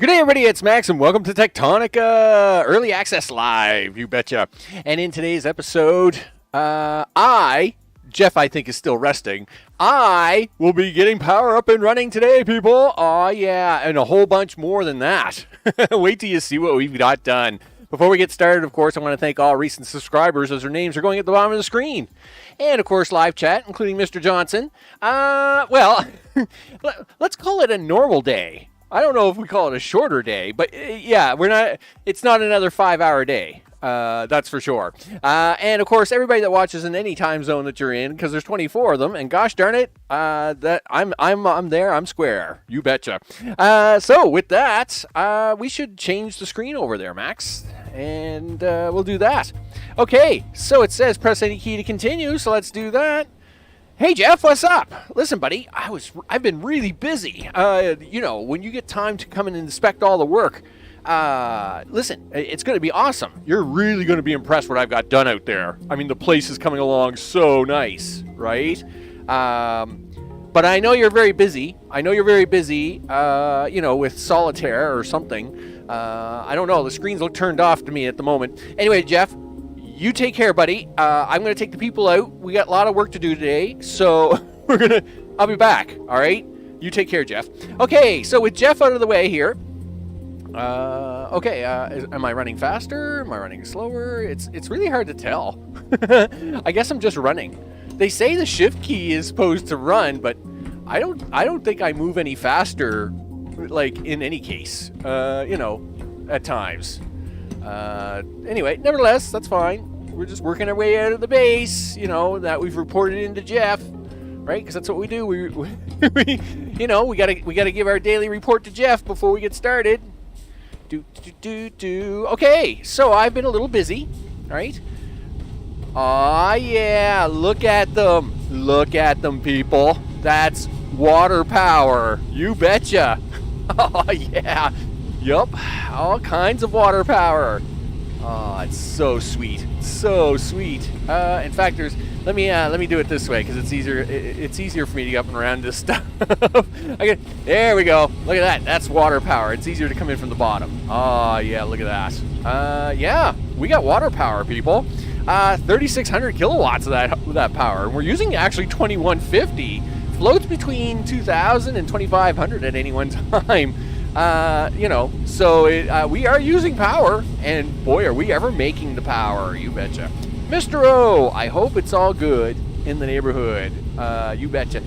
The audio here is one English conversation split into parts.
Good day, everybody. It's Max, and welcome to Techtonica Early Access Live. You betcha. And in today's episode, Jeff, I think, is still resting. I will be getting power up and running today, people. Oh, yeah, and a whole bunch more than that. Wait till you see what we've got done. Before we get started, of course, I want to thank all recent subscribers as their names are going at the bottom of the screen. And, of course, live chat, including Mr. Johnson. Well, let's call it a normal day. I don't know if we call it a shorter day, but yeah, it's not another 5-hour day. That's for sure. And of course, everybody that watches in any time zone that you're in, because there's 24 of them, and gosh darn it, that I'm there, I'm square. You betcha. So with that, we should change the screen over there, Max, and we'll do that. Okay, so it says press any key to continue, so let's do that. Hey Jeff, what's up? Listen, buddy, I've been really busy. When you get time to come and inspect all the work, listen, it's going to be awesome. You're really going to be impressed what I've got done out there. I mean, the place is coming along so nice, right? But I know you're very busy. With solitaire or something. I don't know. The screens look turned off to me at the moment. Anyway, Jeff, you take care, buddy. I'm going to take the people out. We got a lot of work to do today, so I'll be back, all right? You take care, Jeff. Okay, so with Jeff out of the way here, am I running faster? Am I running slower? It's really hard to tell. I guess I'm just running. They say the shift key is supposed to run, but I don't think I move any faster, like, in any case, at times. Anyway, nevertheless, that's fine. We're just working our way out of the base, that we've reported into Jeff, right? Because that's what we do. We gotta give our daily report to Jeff before we get started. Okay, so I've been a little busy, right? Aw, yeah, look at them, people. That's water power. You betcha. Oh, yeah. Yup, all kinds of water power. Oh, it's so sweet, so sweet. In fact, let me do it this way because it's easier. It's easier for me to get up and around this stuff. There we go. Look at that. That's water power. It's easier to come in from the bottom. Oh yeah, look at that. Yeah, we got water power, people. 3,600 kilowatts of that power, and we're using actually 2,150. Floats between 2,000 and 2,500 at any one time. So we are using power, and boy, are we ever making the power, you betcha. Mr. O, I hope it's all good in the neighborhood, you betcha.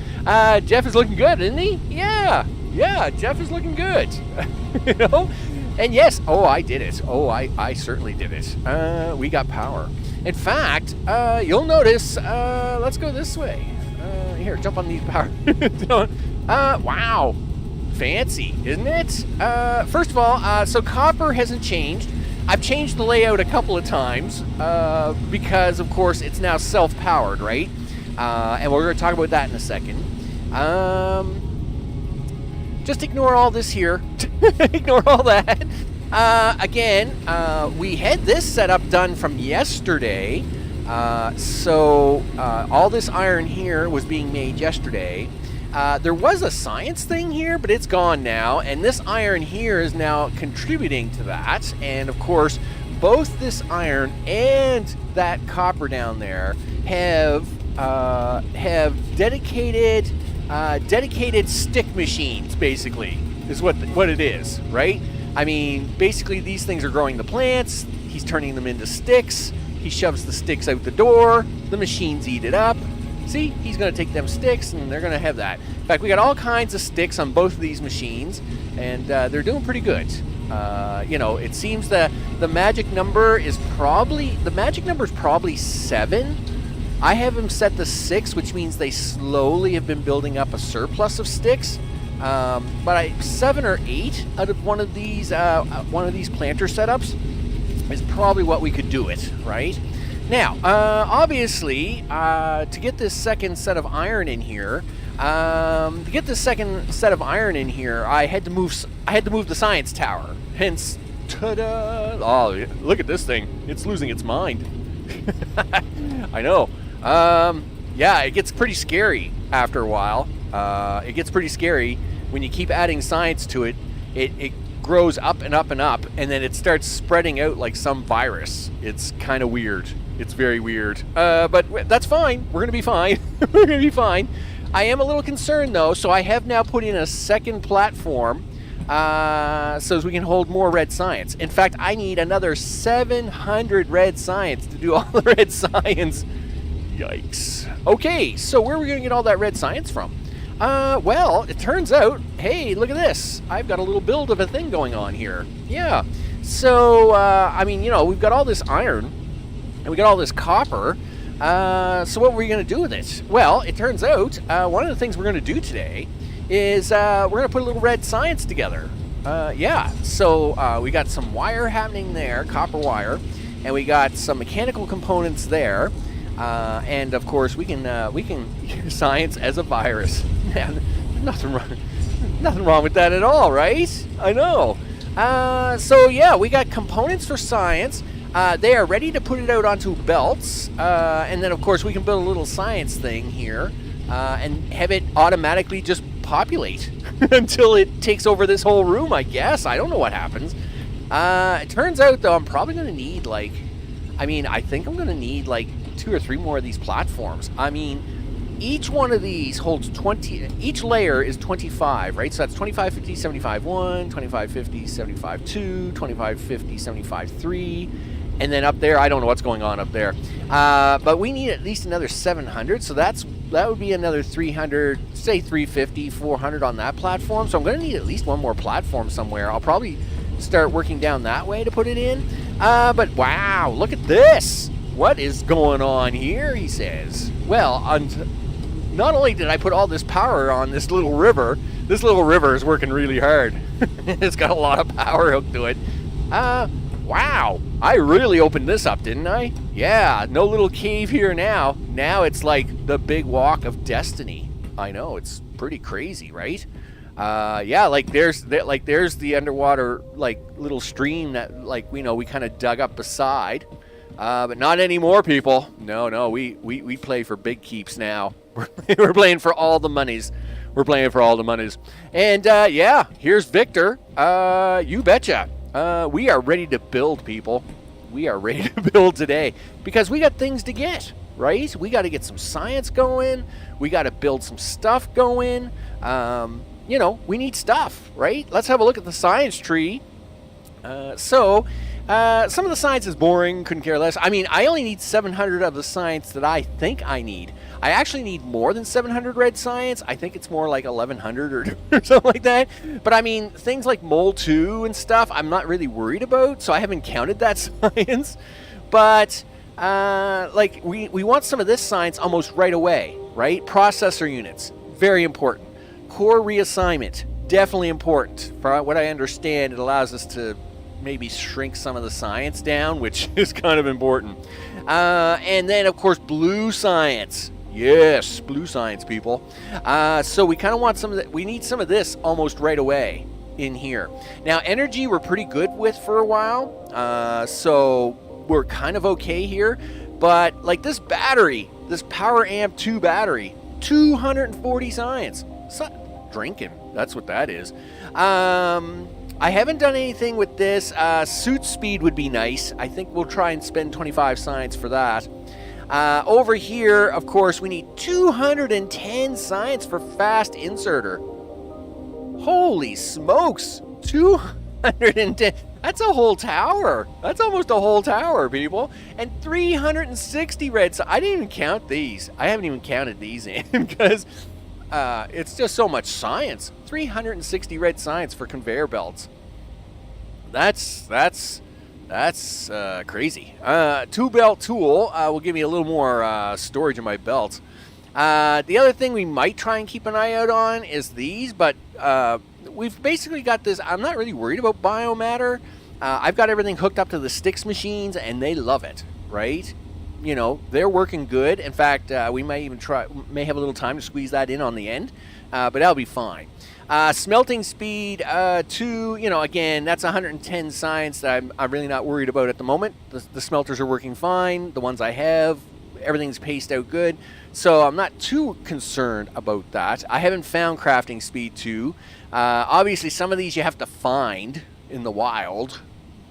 Jeff is looking good, isn't he? Yeah, Jeff is looking good, and yes, I did it. I certainly did it. We got power. In fact, you'll notice, let's go this way. Here, jump on these power. Wow. Fancy, isn't it? First of all, so copper hasn't changed. I've changed the layout a couple of times because, of course, it's now self-powered, right? And we're going to talk about that in a second. Just ignore all this here. Ignore all that. Again, we had this setup done from yesterday. So all this iron here was being made yesterday. There was a science thing here, but it's gone now, and this iron here is now contributing to that. And of course, both this iron and that copper down there have dedicated stick machines. Basically, is what it is, right? I mean, basically these things are growing the plants. He's turning them into sticks. He shoves the sticks out the door. The machines eat it up. See, he's going to take them sticks, and they're going to have that. In fact, we got all kinds of sticks on both of these machines, and they're doing pretty good. It seems that the magic number is probably 7. I have him set to 6, which means they slowly have been building up a surplus of sticks. But 7 or 8 out of one of these planter setups is probably what we could do it, right? Now, obviously, to get this second set of iron in here, I had to move the science tower. Hence, ta-da! Oh, look at this thing. It's losing its mind. I know. Yeah, it gets pretty scary after a while. It gets pretty scary when you keep adding science to it. It grows up and up and up, and then it starts spreading out like some virus. It's kind of weird. It's very weird. But that's fine. We're going to be fine. We're going to be fine. I am a little concerned, though, so I have now put in a second platform so we can hold more red science. In fact, I need another 700 red science to do all the red science. Yikes. Okay, so where are we going to get all that red science from? Well, it turns out, hey, look at this. I've got a little build of a thing going on here. Yeah. So, I mean, you know, we've got all this iron, and we got all this copper. So what were we going to do with it? Well, it turns out, one of the things we're going to do today is we're going to put a little red science together. Yeah. So, we got some wire happening there, copper wire, and we got some mechanical components there. And of course, we can use science as a virus. Man, nothing wrong with that at all, right? I know. So yeah, we got components for science. They are ready to put it out onto belts, and then of course we can build a little science thing here, and have it automatically just populate until it takes over this whole room. I guess I don't know what happens. It turns out though, I'm probably going to need I think I'm going to need 2 or 3 more of these platforms. I mean, each one of these holds 20, each layer is 25, right? So that's 25, 50, 75, 1, 25, 50, 75, 2, 25, 50, 75, 3, and then up there, I don't know what's going on up there. But we need at least another 700, so that would be another 300, say 350, 400 on that platform. So I'm going to need at least one more platform somewhere. I'll probably start working down that way to put it in. But wow, look at this. What is going on here, he says. Well, not only did I put all this power on this little river is working really hard. It's got a lot of power hooked to it. Wow, I really opened this up, didn't I? Yeah, no little cave here now. Now it's like the big walk of destiny. I know, it's pretty crazy, right? Yeah, there's the underwater little stream that we kind of dug up beside. But not anymore, people. No, we play for big keeps now. We're playing for all the monies. We're playing for all the monies. And, yeah, here's Victor. You betcha. We are ready to build, people. We are ready to build today. Because we got things to get, right? We got to get some science going. We got to build some stuff going. You know, we need stuff, right? Let's have a look at the science tree. Some of the science is boring, couldn't care less. I mean, I only need 700 of the science that I think I need. I actually need more than 700 red science. I think it's more like 1100 or something like that. But I mean, things like Mole 2 and stuff, I'm not really worried about, so I haven't counted that science. But, we want some of this science almost right away, right? Processor units, very important. Core reassignment, definitely important. From what I understand, it allows us to maybe shrink some of the science down, which is kind of important. And then, of course, blue science. Yes, blue science, people. So we kind of want some of that. We need some of this almost right away in here. Now, energy we're pretty good with for a while. So we're kind of okay here. But like this battery, this Power Amp 2 battery, 240 science. Drinking. That's what that is. I haven't done anything with this. Suit speed would be nice. I think we'll try and spend 25 science for that. Over here, of course, we need 210 science for fast inserter. Holy smokes! 210. That's a whole tower. That's almost a whole tower, people. And 360 red. I didn't even count these. I haven't even counted these in because it's just so much science. 360 red science for conveyor belts. That's crazy. 2-belt tool will give me a little more storage in my belts. The other thing we might try and keep an eye out on is these, but we've basically got this. I'm not really worried about biomatter. I've got everything hooked up to the Styx machines, and they love it, right? You know, they're working good. In fact, we may have a little time to squeeze that in on the end, but that'll be fine. Smelting speed, 2, again, that's 110 science that I'm really not worried about at the moment. The smelters are working fine. The ones I have, everything's paced out good. So I'm not too concerned about that. I haven't found crafting speed 2. Obviously, some of these you have to find, in the wild.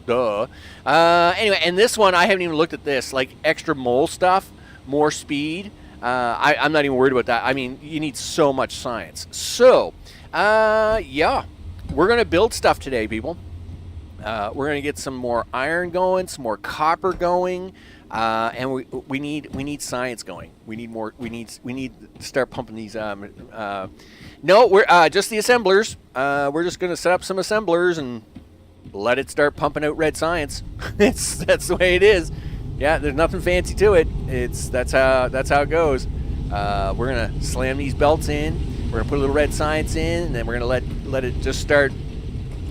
Duh. Anyway, and this one, I haven't even looked at this. Like, extra mole stuff, more speed. I'm not even worried about that. I mean, you need so much science. So, yeah. We're going to build stuff today, people. We're going to get some more iron going, some more copper going. And we need science going. We need more. We need to start pumping these. No, we're just the assemblers. We're just going to set up some assemblers and let it start pumping out red science. That's the way it is. Yeah, there's nothing fancy to it. That's how it goes. We're gonna slam these belts in. We're gonna put a little red science in, and then we're gonna let it just start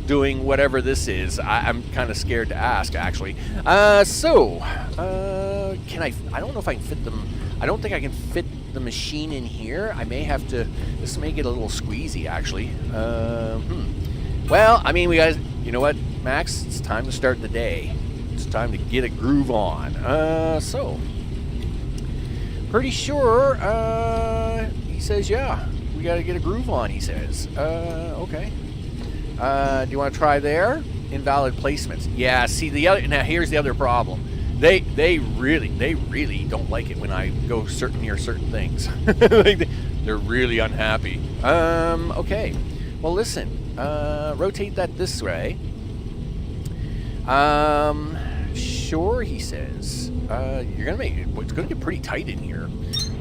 doing whatever this is. I'm kind of scared to ask, actually. Can I? I don't know if I can fit them. I don't think I can fit the machine in here. I may have to. This may get a little squeezy, actually. Well, I mean, we guys. You know what, Max? It's time to start the day. It's time to get a groove on. Pretty sure. He says, yeah, we got to get a groove on. He says, okay. Do you want to try there? Invalid placements. Yeah. See the other. Now here's the other problem. They really don't like it when I go near certain things. They're really unhappy. Okay. Well, listen. Rotate that this way. Sure, he says. You're gonna make it's gonna get pretty tight in here.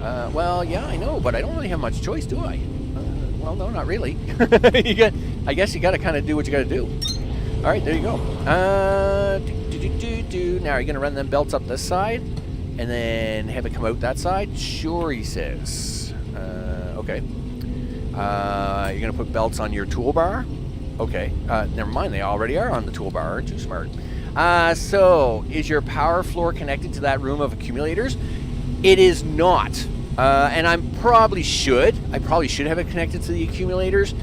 Well, yeah, I know, but I don't really have much choice, do I? Well, no, not really. I guess you gotta kind of do what you gotta do. All right, there you go. Now, are you gonna run them belts up this side, and then have it come out that side? Sure, he says. Okay. You're gonna put belts on your toolbar? Okay. Never mind, they already are on the toolbar. Aren't you smart? So, is your power floor connected to that room of accumulators? It is not. And I probably should have it connected to the accumulators.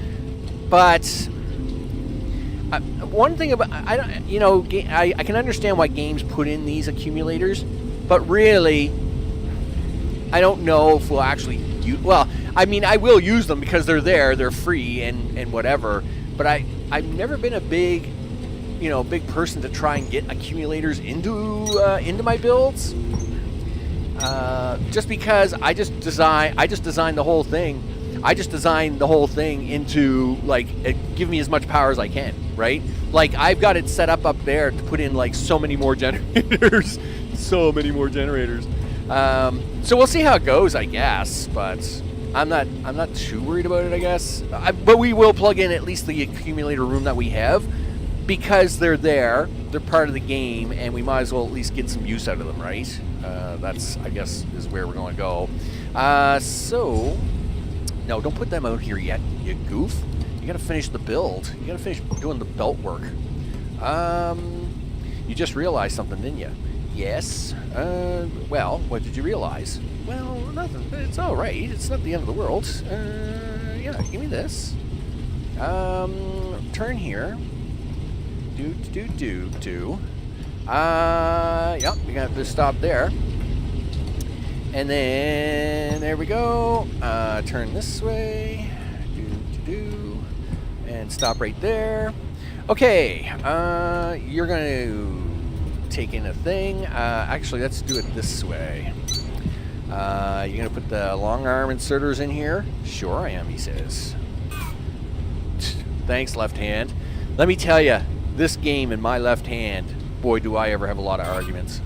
But one thing about I can understand why games put in these accumulators, but really, I don't know if we'll actually use. Well, I mean, I will use them because they're there, they're free, and whatever. But I've never been a big person to try and get accumulators into my builds. Just because I just designed the whole thing. I just designed the whole thing into give me as much power as I can, right? Like I've got it set up there to put in so many more generators, so we'll see how it goes, I guess. But I'm not too worried about it, I guess. But we will plug in at least the accumulator room that we have. Because they're there, they're part of the game, and we might as well at least get some use out of them, right? That's, I guess, is where we're going to go. No, don't put them out here yet, you goof. You got to finish the build. You got to finish doing the belt work. You just realized something, didn't you? Yes. Well, what did you realize? Well, nothing. It's all right. It's not the end of the world. Yeah, give me this. Turn here. Yep, we got to stop there. And then there we go. Turn this way. And stop right there. Okay. You're gonna take in a thing. Actually, let's do it this way. You're gonna put the long arm inserters in here? Sure I am, he says. Thanks, left hand. Let me tell you, this game in my left hand, boy, do I ever have a lot of arguments.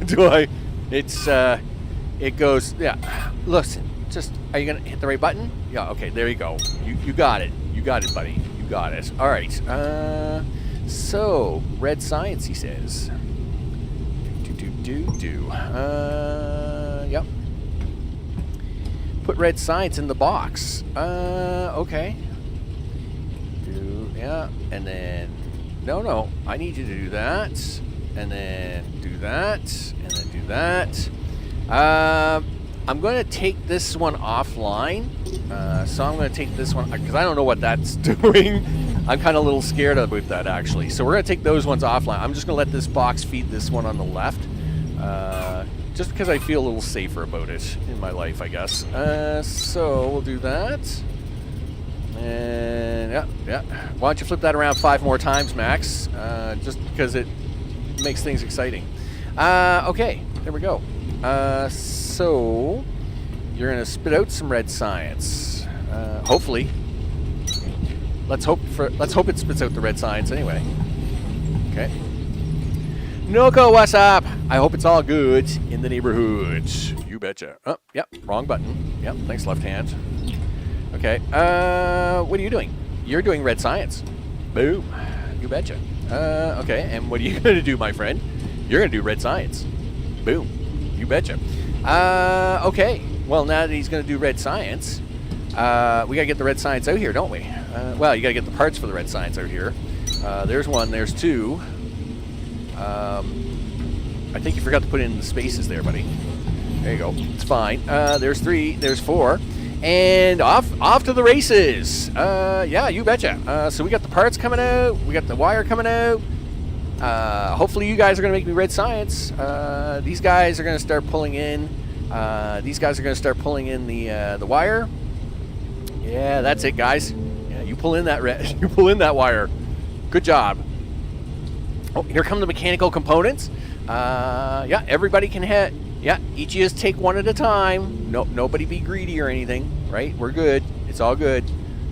Do I? It goes, yeah, listen, are you going to hit the right button? Yeah, okay, there you go. You got it. You got it, buddy. You got it. All right. So, red science, he says. Yep. Put red science in the box. Okay. Yeah, and then... No, I need you to do that, and then do that, and then do that. I'm going to take this one offline, so I'm going to take this one, because I don't know what that's doing. I'm kind of a little scared about that, actually. So we're going to take those ones offline. I'm just going to let this box feed this one on the left, just because I feel a little safer about it in my life, I guess. So we'll do that. And yeah. Why don't you flip that around 5 more times, Max? Just because it makes things exciting. Okay, there we go. So you're gonna spit out some red science. Hopefully. Let's hope it spits out the red science anyway. Okay. Noko, what's up? I hope it's all good in the neighborhood. You betcha. Oh, yep, wrong button. Yep, thanks, left hand. Okay. What are you doing? You're doing red science. Boom. You betcha. Okay, and what are you gonna do, my friend? You're gonna do red science. Boom. You betcha. Okay. Well, now that he's gonna do red science, we gotta get the red science out here, don't we? Well, you gotta get the parts for the red science out here. There's 1, there's 2. I think you forgot to put in the spaces there, buddy. There you go. It's fine. There's 3, there's 4. And off to the races. Yeah, you betcha. So we got the parts coming out. We got the wire coming out. Hopefully you guys are going to make me red science. These guys are going to start pulling in. These guys are going to start pulling in the wire. Yeah, that's it, guys. Yeah, you pull in that you pull in that wire. Good job. Oh, here come the mechanical components. Yeah, everybody can hit. Yeah, each of us take 1 at a time. No, nobody be greedy or anything, right? We're good. It's all good.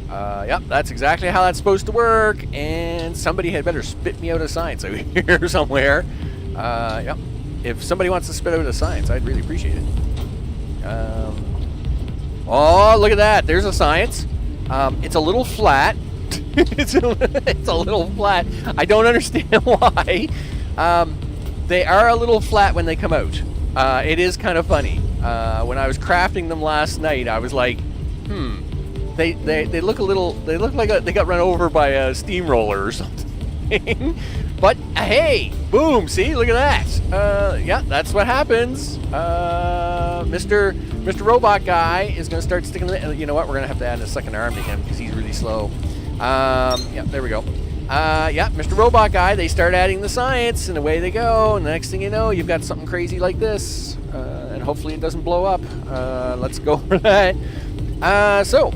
Yep, that's exactly how that's supposed to work. And somebody had better spit me out of science over here somewhere. Yep. If somebody wants to spit out of science, I'd really appreciate it. Oh, look at that. There's a science. It's a little flat. it's a little flat. I don't understand why. They are a little flat when they come out. It is kind of funny. When I was crafting them last night, I was like, they look a little. They look like they got run over by a steamroller or something. But hey, boom! See, look at that. Yeah, that's what happens. Mr. Robot Guy is gonna start sticking. You know what? We're gonna have to add a second arm to him because he's really slow. Yeah, there we go. Yeah, Mr. Robot Guy, they start adding the science, and away they go, and the next thing you know, you've got something crazy like this, and hopefully it doesn't blow up. Let's go for that. So,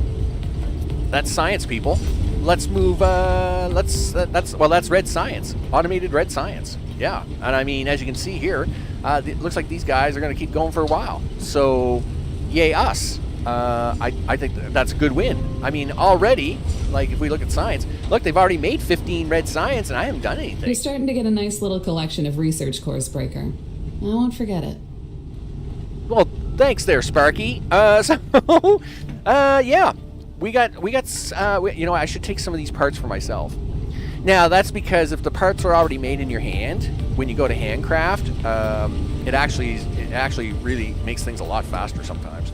that's science, people. Let's move, that's red science. Automated red science. Yeah, and I mean, as you can see here, it looks like these guys are going to keep going for a while. So, yay us. I think that's a good win. I mean, already, like if we look at science, look, they've already made 15 red science and I haven't done anything. You're starting to get a nice little collection of research course breaker. I won't forget it. Well, thanks there, Sparky. So, yeah, we got, you know, I should take some of these parts for myself. Now, that's because if the parts are already made in your hand, when you go to handcraft, it actually really makes things a lot faster sometimes.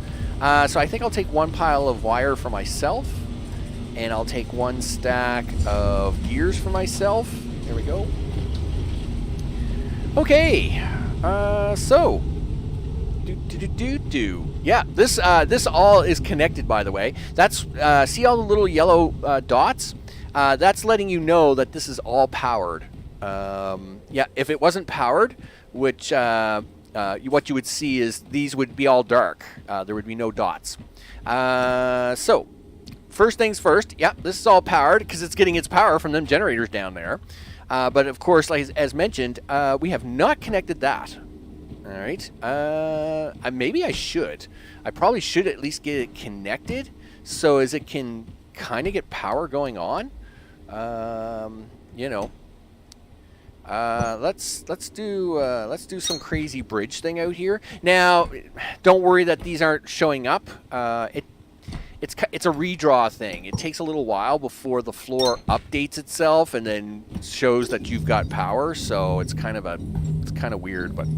So I think I'll take 1 pile of wire for myself, and I'll take 1 stack of gears for myself. There we go. Okay, so yeah, this all is connected, by the way. That's see all the little yellow dots? That's letting you know that this is all powered. Yeah, if it wasn't powered, which what you would see is these would be all dark. There would be no dots. So, first things first, yeah, this is all powered because it's getting its power from them generators down there. But of course, like, as mentioned, we have not connected that. All right. Maybe I should. I probably should at least get it connected so as it can kind of get power going on. You know. Let's do some crazy bridge thing out here. Now, don't worry that these aren't showing up. It's a redraw thing. It takes a little while before the floor updates itself and then shows that you've got power. So it's kind of weird. But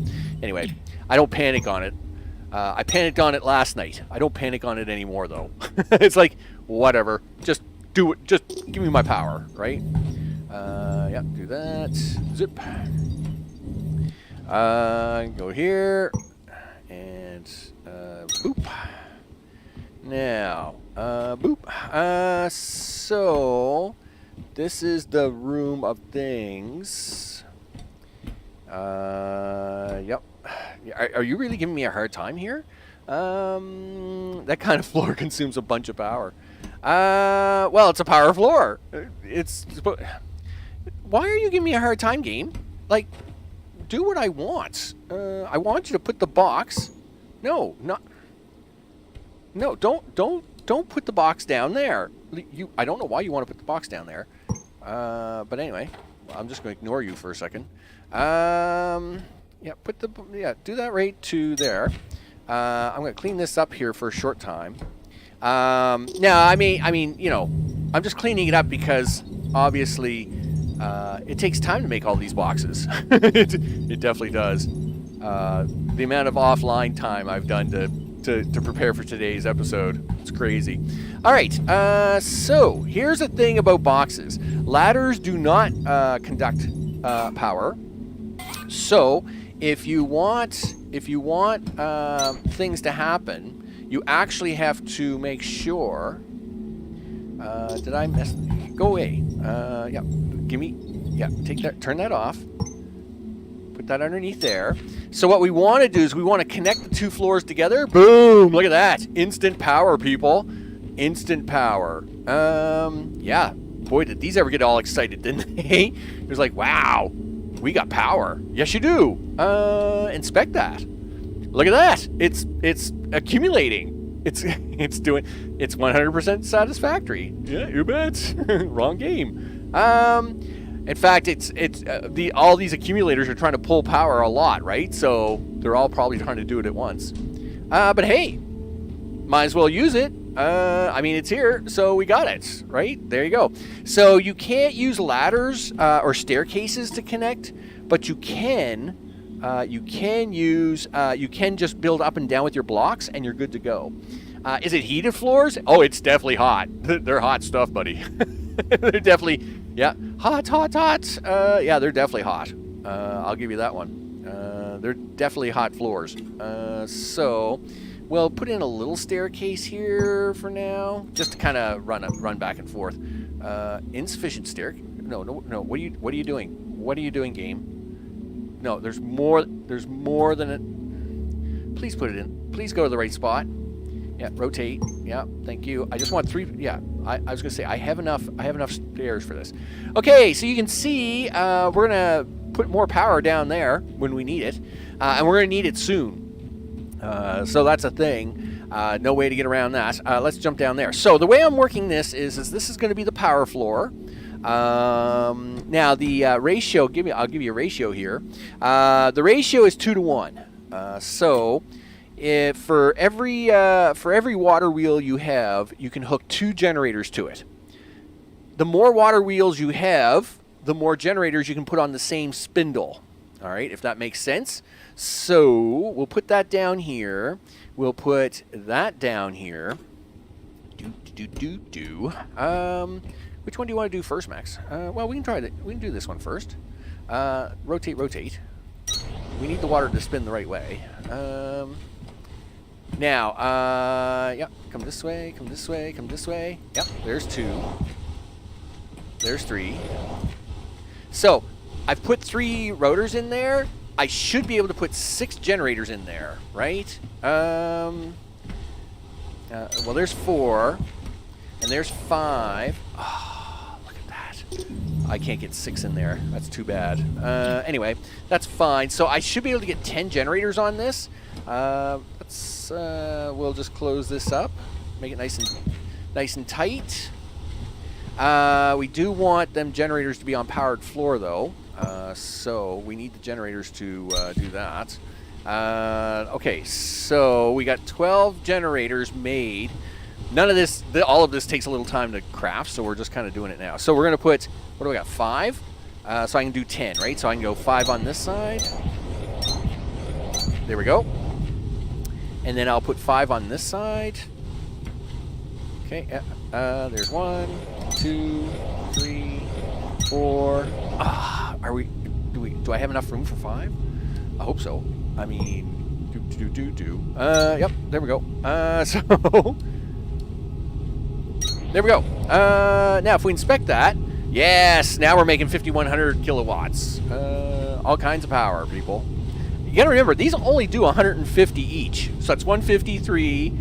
anyway, I don't panic on it. I panicked on it last night. I don't panic on it anymore though. It's like whatever. Just do it. Just give me my power, right? Yeah, do that. Zip. Go here. And, boop. Now, boop. So, this is the room of things. Yep. Are you really giving me a hard time here? That kind of floor consumes a bunch of power. Well, it's a power floor. It's... Why are you giving me a hard time, game? Like, do what I want. I want you to put the box... No, not... No, don't put the box down there. I don't know why you want to put the box down there. But anyway, I'm just going to ignore you for a second. Yeah, do that right to there. I'm going to clean this up here for a short time. No, I mean, you know, I'm just cleaning it up because obviously it takes time to make all these boxes. It definitely does. The amount of offline time I've done to prepare for today's episode, it's crazy. All right, so here's the thing about boxes. Ladders do not conduct power. So if you want things to happen, you actually have to make sure. Did I mess? Go away. Yeah, take that. Turn that off. Put that underneath there. So what we want to do is we want to connect the two floors together. Boom! Look at that. Instant power, people. Instant power. Yeah. Boy, did these ever get all excited, didn't they? It was like, wow, we got power. Yes, you do. Inspect that. Look at that. It's accumulating. It's 100% satisfactory. Yeah, you bet. Wrong game. In fact, all these accumulators are trying to pull power a lot, right? So they're all probably trying to do it at once. But hey, might as well use it. I mean, it's here, so we got it, right? There you go. So you can't use ladders or staircases to connect, but you can just build up and down with your blocks, and you're good to go. Is it heated floors? Oh, it's definitely hot. They're hot stuff, buddy. They're definitely, yeah, hot. Yeah, they're definitely hot. I'll give you that one. They're definitely hot floors. So we'll put in a little staircase here for now, just to kind of run back and forth. Insufficient stair. No. What are you doing? What are you doing, game? No, there's more than it. Please put it in. Please go to the right spot. Yeah, rotate. Yeah, thank you. I just want 3. Yeah, I was gonna say I have enough stairs for this. Okay, so you can see we're gonna put more power down there when we need it, and we're gonna need it soon. So that's a thing. No way to get around that. Let's jump down there. So the way I'm working this is this is going to be the power floor. Now the ratio. I'll give you a ratio here. The ratio is 2 to 1. So if for every water wheel you have, you can hook 2 generators to it. The more water wheels you have, the more generators you can put on the same spindle. All right, if that makes sense. So we'll put that down here. We'll put that down here. Which one do you want to do first, Max? Well, we can try that. We can do this one first. Rotate. We need the water to spin the right way. Now, yeah, come this way. Yep, there's 2. There's 3. So I've put 3 rotors in there. I should be able to put 6 generators in there, right? Well, there's 4, and there's 5. Oh, look at that. I can't get 6 in there. That's too bad. Anyway, that's fine. So I should be able to get 10 generators on this. We'll just close this up, make it nice and tight. We do want them generators to be on powered floor, though. So we need the generators to do that. Okay, so we got 12 generators made. All of this takes a little time to craft, so we're just kind of doing it now. So we're going to put, what do we got, 5? So I can do 10, right? So I can go 5 on this side. There we go. And then I'll put 5 on this side. Okay, there's 1, 2, 3, 4. Do I have enough room for 5? I hope so. I mean, yep, there we go. So there we go. Now if we inspect that, yes, now we're making 5,100 kilowatts. All kinds of power, people. You gotta remember, these only do 150 each. So that's 153,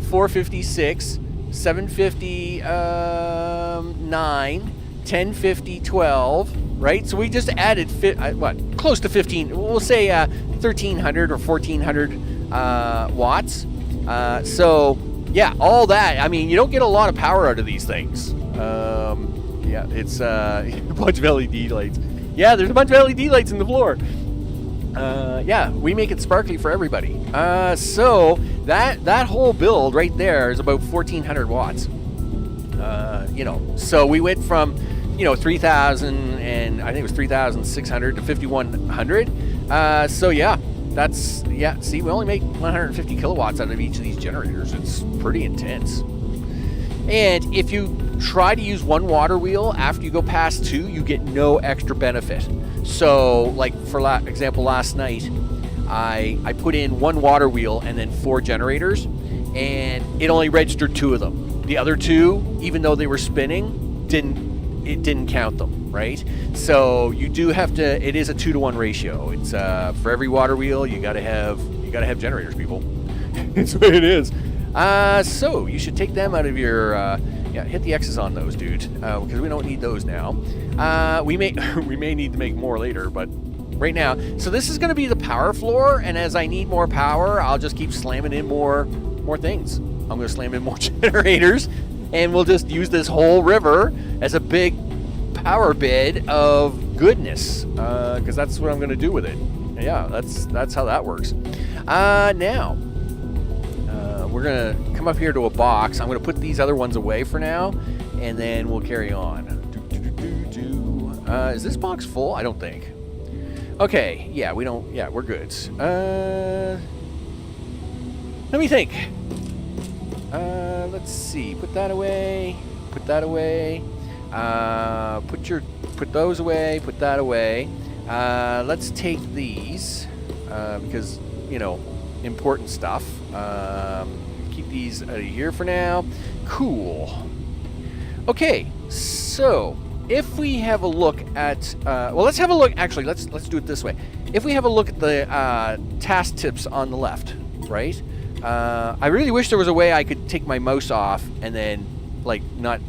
456, 750, 9, 1050, 12, right? So we just added, close to 15, we'll say 1,300 or 1,400 watts. So, yeah, all that. I mean, you don't get a lot of power out of these things. Yeah, it's a bunch of LED lights. Yeah, there's a bunch of LED lights in the floor. Yeah, we make it sparkly for everybody. So that whole build right there is about 1,400 watts. So we went from, 3,000 and I think it was 3,600 to 5,100. So yeah, see, we only make 150 kilowatts out of each of these generators. It's pretty intense. And if you try to use one water wheel after you go past two, you get no extra benefit. So, like for example, last night, I put in one water wheel and then 4 generators, and it only registered 2 of them. The other 2, even though they were spinning, didn't count them, right? So you do have to. It is a 2-to-1 ratio. It's for every water wheel, you gotta have generators, people. It's what it is. So you should take them out of your, hit the X's on those, dude, because we don't need those now. We may need to make more later, but right now, so this is going to be the power floor, and as I need more power, I'll just keep slamming in more things. I'm going to slam in more generators, and we'll just use this whole river as a big power bed of goodness, because that's what I'm going to do with it. Yeah, that's how that works. Now, we're going to come up here to a box. I'm going to put these other ones away for now, and then we'll carry on. Is this box full? I don't think. Okay, yeah, we're good. Let me think. Let's see. Put that away. Put that away. Put those away. Put that away. Let's take these because, important stuff. Keep these out of here for now. Cool. Okay, so if we have a look at, let's have a look. Actually, let's do it this way. If we have a look at the task tips on the left, right? I really wish there was a way I could take my mouse off and then not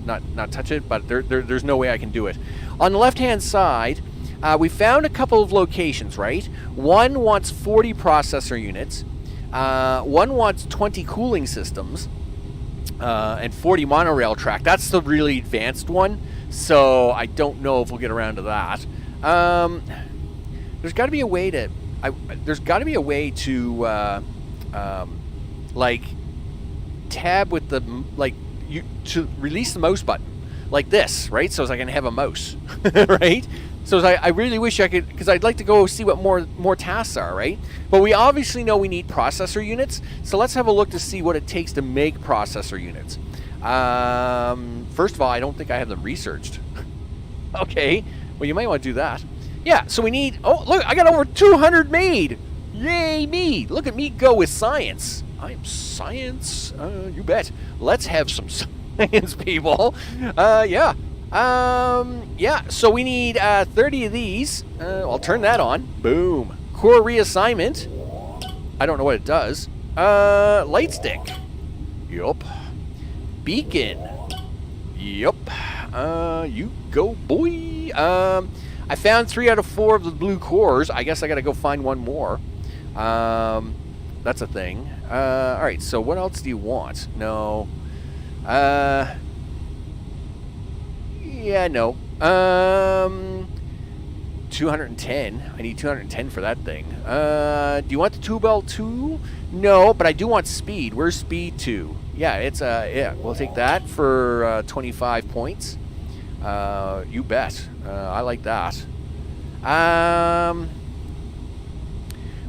touch it, but there's no way I can do it. On the left-hand side, we found a couple of locations, right? One wants 40 processor units. One wants 20 cooling systems and 40 monorail track. That's the really advanced one, so I don't know if we'll get around to that. There's got to be a way to. There's got to be a way to tab with the to release the mouse button like this, right? So as I can have a mouse, right? So I really wish I could, because I'd like to go see what more tasks are, right? But we obviously know we need processor units, so let's have a look to see what it takes to make processor units. First of all, I don't think I have them researched. Okay, well, you might want to do that. Yeah, so we need, oh, look, I got over 200 made. Yay, me. Look at me go with science. I'm science, you bet. Let's have some science, people. Yeah. So we need 30 of these. I'll turn that on. Boom. Core reassignment. I don't know what it does. Light stick. Yup. Beacon. Yup. You go, boy. I found 3 out of 4 of the blue cores. I guess I gotta go find one more. That's a thing. Alright, so what else do you want? No. Yeah, no. 210. I need 210 for that thing. Do you want the 2-bell 2? No, but I do want speed. Where's speed 2? Yeah, it's we'll take that for 25 points. You bet. I like that.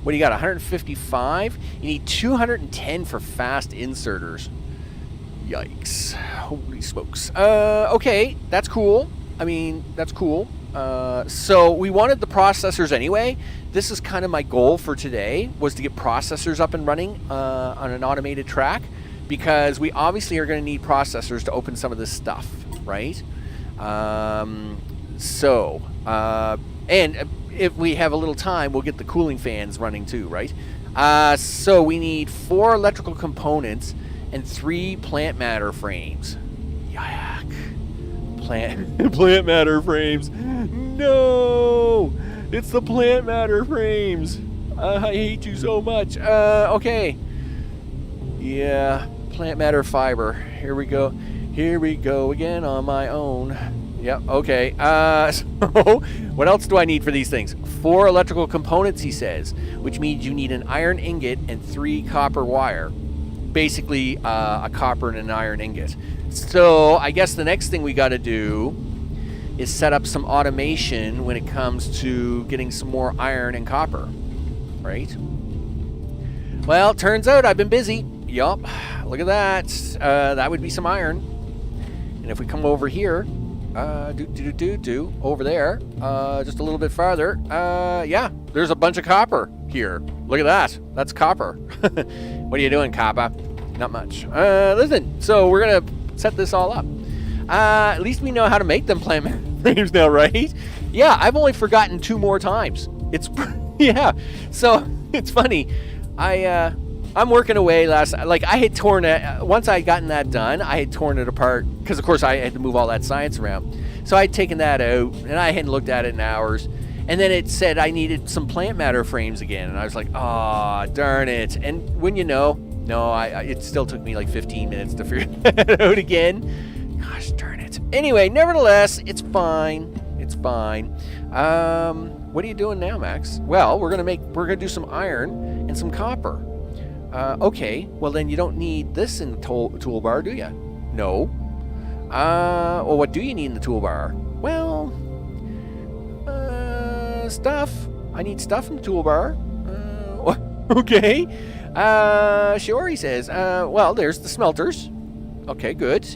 What do you got? 155? You need 210 for fast inserters. Yikes. Holy smokes. Okay, that's cool. I mean, that's cool. So we wanted the processors anyway. This is kind of my goal for today, was to get processors up and running on an automated track, because we obviously are going to need processors to open some of this stuff, right? And if we have a little time, we'll get the cooling fans running too, right? So we need 4 electrical components and 3 plant matter frames. Yuck. Plant matter frames. No! It's the plant matter frames. I hate you so much. Okay. Yeah, plant matter fiber. Here we go. Here we go again on my own. Yep, okay. So, what else do I need for these things? 4 electrical components, he says, which means you need an iron ingot and 3 copper wire. Basically, a copper and an iron ingot. So, I guess the next thing we got to do is set up some automation when it comes to getting some more iron and copper. Right? Well, turns out I've been busy. Yup. Look at that. That would be some iron. And if we come over here, over there, just a little bit farther, yeah, there's a bunch of copper here. Look at that. That's copper. What are you doing, copper? Not much. Listen, so we're going to set this all up. At least we know how to make them plant frames now, right? Yeah, I've only forgotten 2 more times. It's, yeah, so it's funny. I'm working away I had torn it, once I had gotten that done, I had torn it apart, because of course I had to move all that science around. So I had taken that out, and I hadn't looked at it in hours, and then it said I needed some plant matter frames again, and I was like, oh, darn it. And when you know, no, it still took me like 15 minutes to figure that out again. Gosh, darn it. Anyway, nevertheless, it's fine. It's fine. What are you doing now, Max? Well, we're gonna do some iron and some copper. Okay, well then you don't need this in the toolbar, do you? No. Well, what do you need in the toolbar? Well, stuff. I need stuff in the toolbar. Okay. Sure, he says. Well, there's the smelters. Okay, good.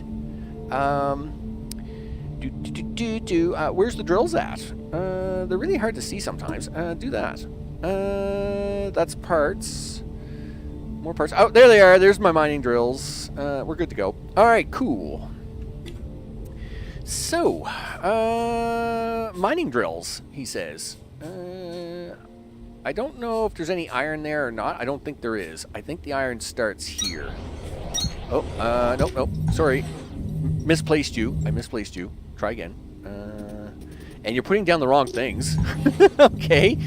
Where's the drills at? They're really hard to see sometimes. Do that. That's parts. More parts. Oh, there they are. There's my mining drills. We're good to go. All right, cool. So, mining drills, he says. I don't know if there's any iron there or not. I don't think there is. I think the iron starts here. Oh, nope. Sorry. Misplaced you. I misplaced you. Try again. And you're putting down the wrong things. Okay.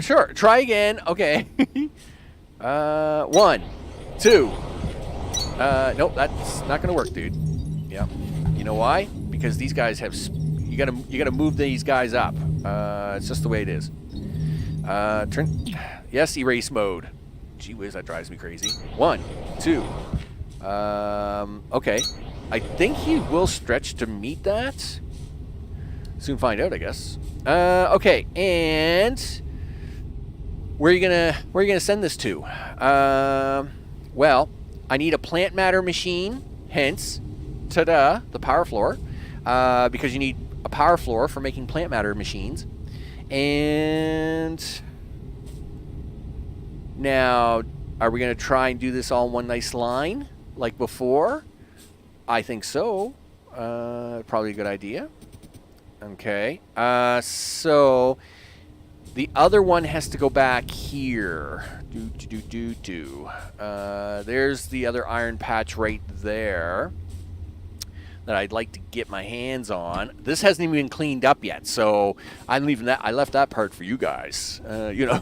Sure. Try again. Okay. 1, 2. Nope, that's not gonna work, dude. Yeah. You know why? Because these guys have. You gotta move these guys up. It's just the way it is. Turn. Yes, erase mode. Gee whiz, that drives me crazy. 1, 2. Okay. I think he will stretch to meet that. Soon find out, I guess. Okay, and where are you gonna send this to? Well, I need a plant matter machine, hence, ta-da, the power floor, because you need a power floor for making plant matter machines. And now, are we gonna try and do this all in one nice line like before? I think so. Probably a good idea. Okay. So the other one has to go back here. There's the other iron patch right there that I'd like to get my hands on. This hasn't even been cleaned up yet, so I'm leaving that. I left that part for you guys.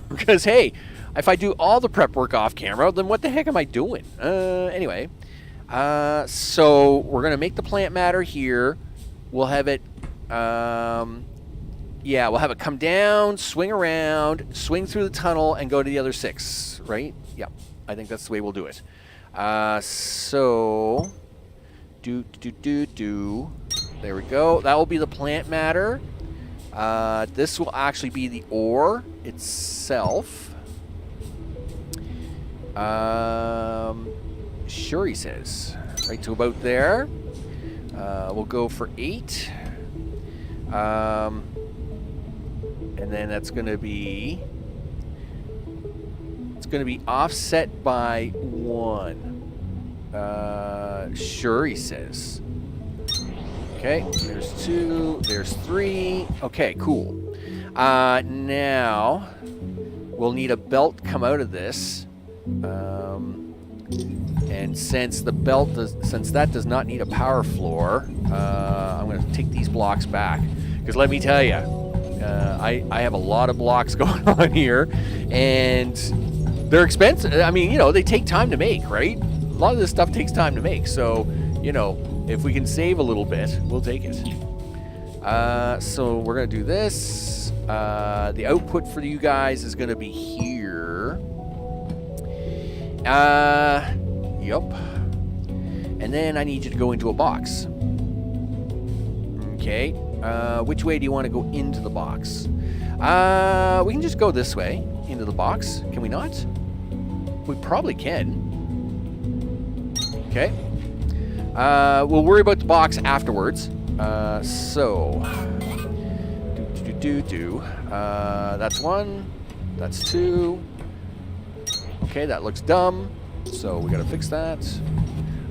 Because hey, if I do all the prep work off camera, then what the heck am I doing? Anyway. So we're gonna make the plant matter here. We'll have it, we'll have it come down, swing around, swing through the tunnel, and go to the other 6, right? Yep, I think that's the way we'll do it. So, there we go. That will be the plant matter. This will actually be the ore itself. Sure, he says. Right to about there. We'll go for 8. And then that's going to be... It's going to be offset by 1. Sure, he says. Okay, there's 2. There's 3. Okay, cool. Now, we'll need a belt come out of this. And since the belt since that does not need a power floor, I'm going to take these blocks back. Because let me tell you, I have a lot of blocks going on here, and they're expensive. I mean, you know, they take time to make, right? A lot of this stuff takes time to make, so, you know, if we can save a little bit, we'll take it. So we're going to do this. The output for you guys is going to be here. Yep. And then I need you to go into a box. Okay. Which way do you want to go into the box? We can just go this way into the box. Can we not? We probably can. Okay. We'll worry about the box afterwards. So. That's one. That's two. Okay, that looks dumb. So we gotta fix that.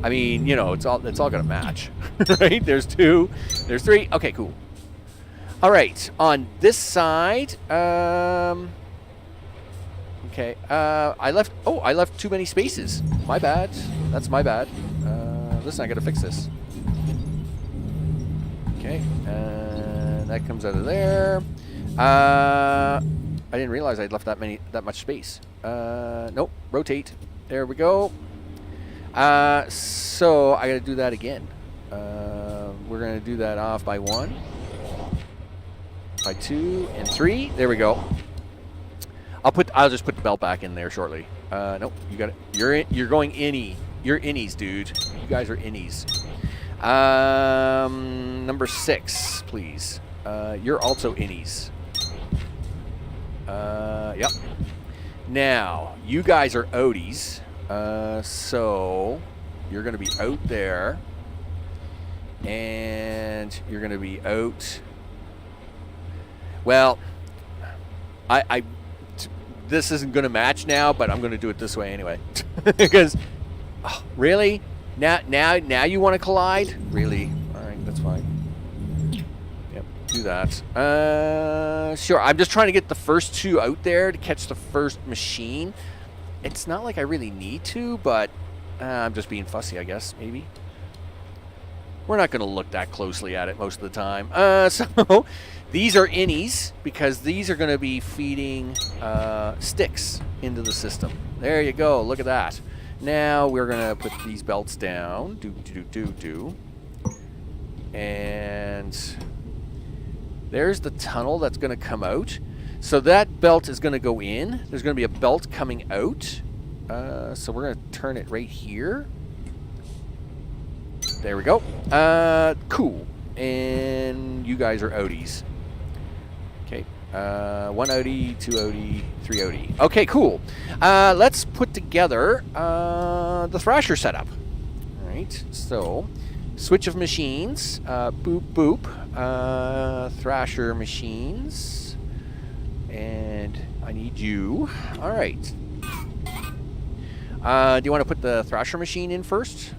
I mean, you know, it's all gonna match, right? There's two, there's three. Okay, cool. All right, on this side, okay, I left too many spaces. My bad. That's my bad. Listen, I gotta fix this. Okay, that comes out of there. I didn't realize I'd left that much space. Nope. Rotate. There we go. So I gotta do that again. We're gonna do that off by 1, by 2, and 3. There we go. I'll just put the belt back in there shortly. Nope. You got it. You're going innie. You're innies, dude. You guys are innies. Number 6, please. You're also innies. Yep. Now, you guys are outies. So you're going to be out there. And you're going to be out. Well, this isn't going to match now, but I'm going to do it this way anyway. Because, oh, really? Now you want to collide? Really? All right, that's fine. Yep, do that. Sure, I'm just trying to get the first two out there to catch the first machine. It's not like I really need to, but I'm just being fussy, I guess, maybe. We're not going to look that closely at it most of the time. So these are innies because these are going to be feeding sticks into the system. There you go. Look at that. Now we're going to put these belts down. And there's the tunnel that's going to come out. So that belt is going to go in. There's going to be a belt coming out. So we're going to turn it right here. There we go. Cool. And you guys are outies. Okay. 1 outie, 2 outie, 3 outie. Okay, cool. Let's put together the thrasher setup. All right. So, switch of machines. Boop, boop. Thrasher machines. And I need you. All right. Do you want to put the thrasher machine in first?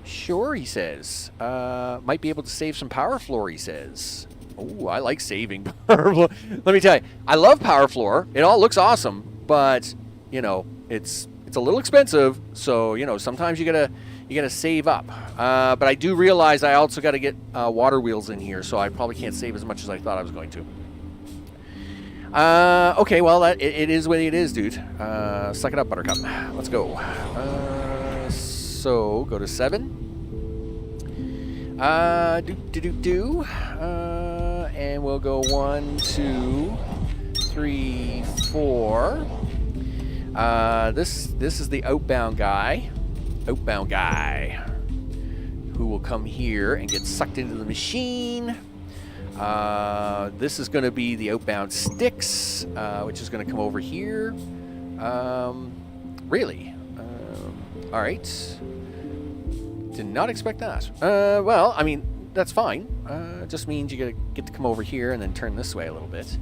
Sure, he says. Might be able to save some power floor, he says. Oh, I like saving power floor. Let me tell you, I love power floor. It all looks awesome, but you know, it's a little expensive. So you know, sometimes you gotta save up. But I do realize I also got to get water wheels in here, so I probably can't save as much as I thought I was going to. Okay, well, it is what it is, dude. Suck it up, Buttercup. Let's go. So, go to 7. And we'll go 1, 2, 3, 4. This is the outbound guy. Who will come here and get sucked into the machine. This is going to be the outbound sticks, which is going to come over here. Really? All right. Did not expect that. Well, I mean, that's fine. It just means you get to come over here and then turn this way a little bit.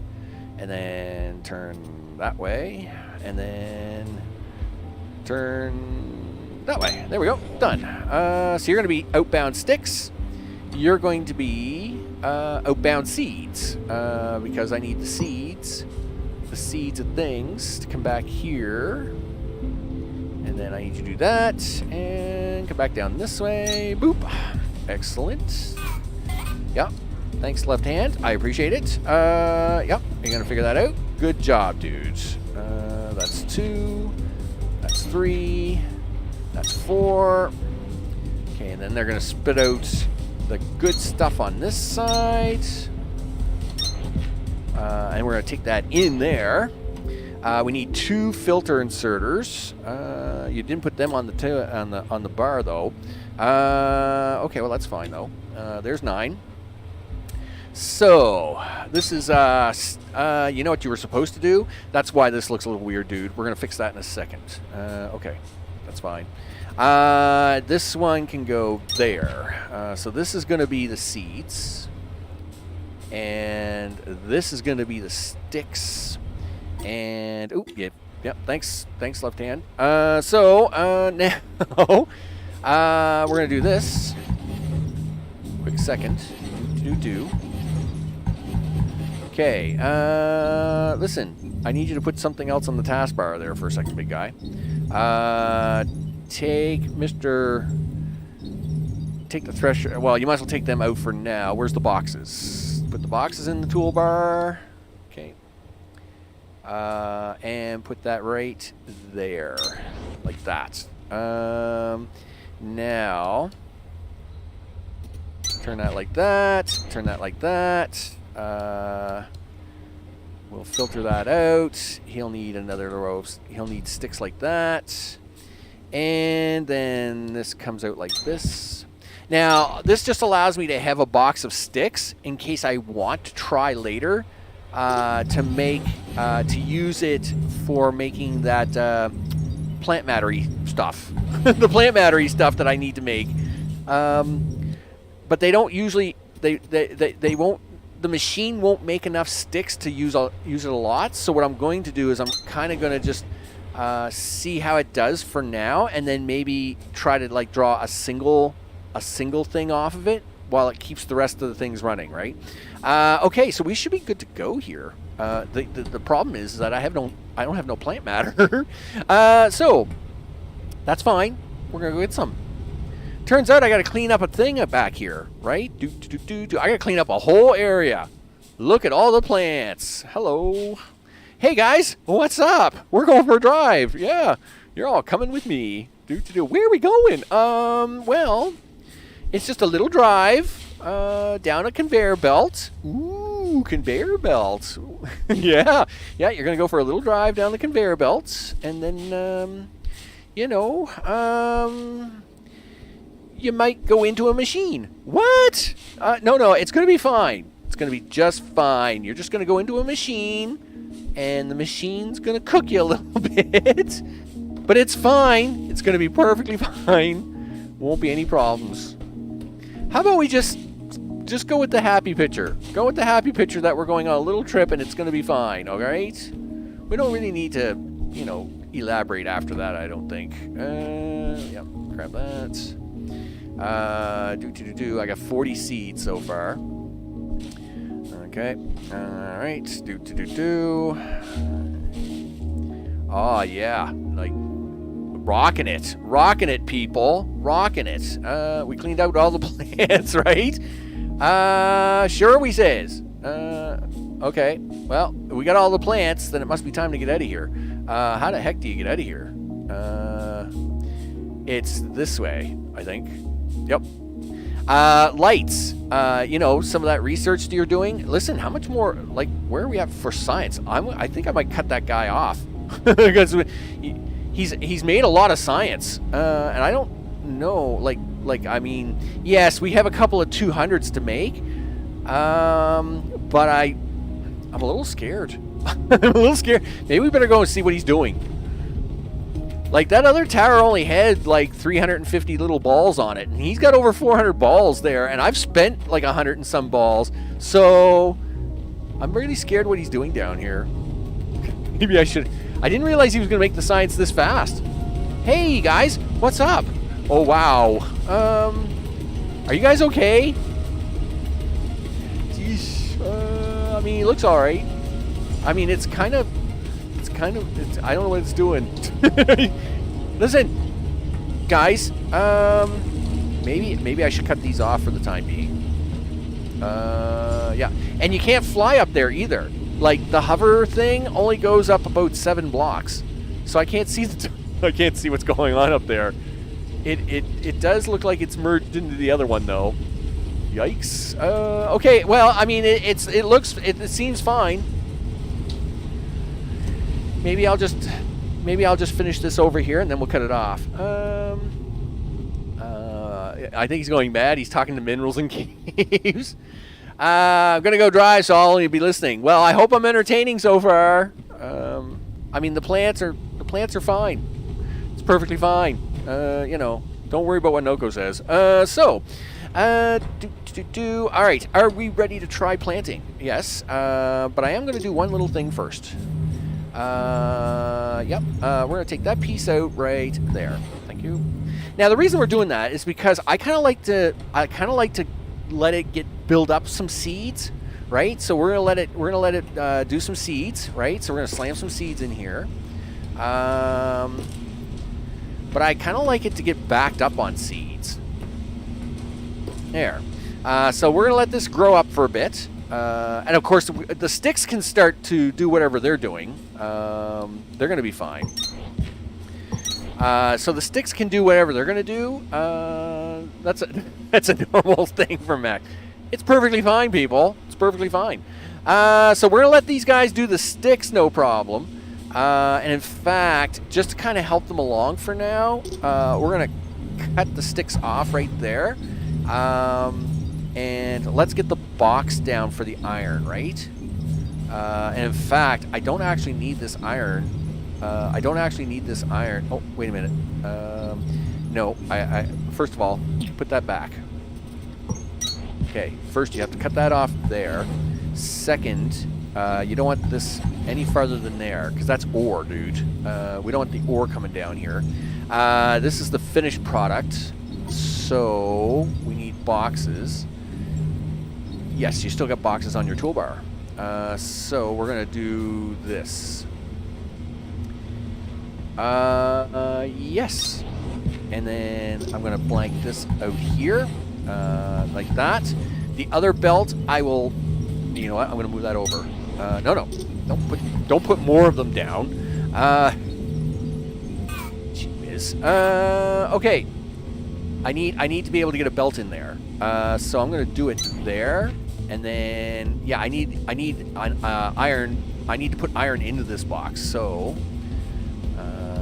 And then turn that way. And then turn that way. There we go. Done. So you're going to be outbound sticks. You're going to be outbound seeds. Because I need the seeds of things to come back here. And And then I need you to do that. And come back down this way. Boop. Excellent. Yep. Thanks, left hand. I appreciate it. Yep. You're going to figure that out. Good job, dudes. That's 2. That's 3. That's 4. Okay, and then they're going to spit out the good stuff on this side. And we're going to take that in there. We need 2 filter inserters. You didn't put them on the bar though. Okay, well that's fine though. There's 9. So this is you know what you were supposed to do? That's why this looks a little weird, dude. We're gonna fix that in a second. Okay, that's fine. This one can go there. So this is gonna be the seeds, and this is gonna be the sticks. And oh, yep. Thanks, left hand. Now we're gonna do this. Quick second. Do. Okay. Listen, I need you to put something else on the taskbar there for a second, big guy. Take the thresher. Well, you might as well take them out for now. Where's the boxes? Put the boxes in the toolbar. Okay. And put that right there, like that. Now, turn that like that. Turn that like that. We'll filter that out. He'll need another row. He'll need sticks like that. And then this comes out like this. Now, this just allows me to have a box of sticks in case I want to try later to use it for making that plant mattery stuff. The plant mattery stuff that I need to make. But they don't usually, they won't, the machine won't make enough sticks to use it a lot. So what I'm going to do is I'm kind of going to just see how it does for now, and then maybe try to like draw a single thing off of it while it keeps the rest of the things running, right? Okay, so we should be good to go here. The problem is that I don't have no plant matter. So that's fine. We're gonna go get some. Turns out I got to clean up a thing back here, right? I got to clean up a whole area. Look at all the plants. Hello. Hey guys, what's up? We're going for a drive. Yeah, you're all coming with me. Where are we going? Well, it's just a little drive down a conveyor belt. Ooh, conveyor belt. Yeah, you're going to go for a little drive down the conveyor belts, and then, you might go into a machine. What? No, it's going to be fine. It's going to be just fine. You're just going to go into a machine, and the machine's going to cook you a little bit. But it's fine. It's going to be perfectly fine. Won't be any problems. How about we just go with the happy picture? Go with the happy picture that we're going on a little trip, and it's going to be fine, all right? We don't really need to, elaborate after that, I don't think. Yep, grab that. I got 40 seeds so far. Okay. Alright. Oh, yeah. Like, rocking it, people. Rocking it. We cleaned out all the plants, right? Sure, we says. Okay. Well, we got all the plants, then it must be time to get out of here. How the heck do you get out of here? It's this way, I think. Yep. Lights. Some of that research that you're doing. Listen, how much more, where are we at for science? I think I might cut that guy off. Because he's made a lot of science. And I don't know, yes, we have a couple of 200s to make. But I'm a little scared. I'm a little scared. Maybe we better go and see what he's doing. That other tower only had 350 little balls on it, and he's got over 400 balls there, and I've spent 100 and some balls, so I'm really scared what he's doing down here. Maybe I didn't realize he was going to make the science this fast. Hey guys, what's up? Oh wow. Are you guys okay? Geesh. He looks alright. I don't know what it's doing. Listen, guys. Maybe I should cut these off for the time being. Yeah. And you can't fly up there either. Like, the hover thing only goes up about 7 blocks. So I can't see I can't see what's going on up there. It does look like it's merged into the other one, though. Yikes. Okay, well, I mean, it seems fine. Maybe I'll just finish this over here, and then we'll cut it off. I think he's going mad. He's talking to minerals and caves. I'm gonna go drive, so I'll only be listening. Well, I hope I'm entertaining so far. I mean, the plants are fine. It's perfectly fine. You know, don't worry about what Noko says. All right, are we ready to try planting? Yes, but I am going to do one little thing first. Yep, we're going to take that piece out right there. Thank you. Now, the reason we're doing that is because I kind of like to let it build up some seeds, right? So we're going to let it do some seeds, right? So we're going to slam some seeds in here. But I kind of like it to get backed up on seeds. There. So we're going to let this grow up for a bit. And of course, the sticks can start to do whatever they're doing. They're going to be fine. So the sticks can do whatever they're going to do. That's a normal thing for Mac. It's perfectly fine, people. It's perfectly fine. So we're going to let these guys do the sticks, no problem. And in fact, just to kind of help them along for now, we're going to cut the sticks off right there. And let's get the box down for the iron, right? And in fact, I don't actually need this iron. Oh, wait a minute. No, I first of all, put that back. Okay, first you have to cut that off there. Second, you don't want this any farther than there, because that's ore, dude. We don't want the ore coming down here. This is the finished product, so we need boxes. Yes, you still got boxes on your toolbar. So we're going to do this. Yes. And then I'm going to blank this out here, like that. The other belt, I will, you know what, I'm going to move that over. No. Don't put more of them down. Jeez. Okay. I need to be able to get a belt in there. So I'm going to do it there. And then, yeah, I need iron. I need to put iron into this box. So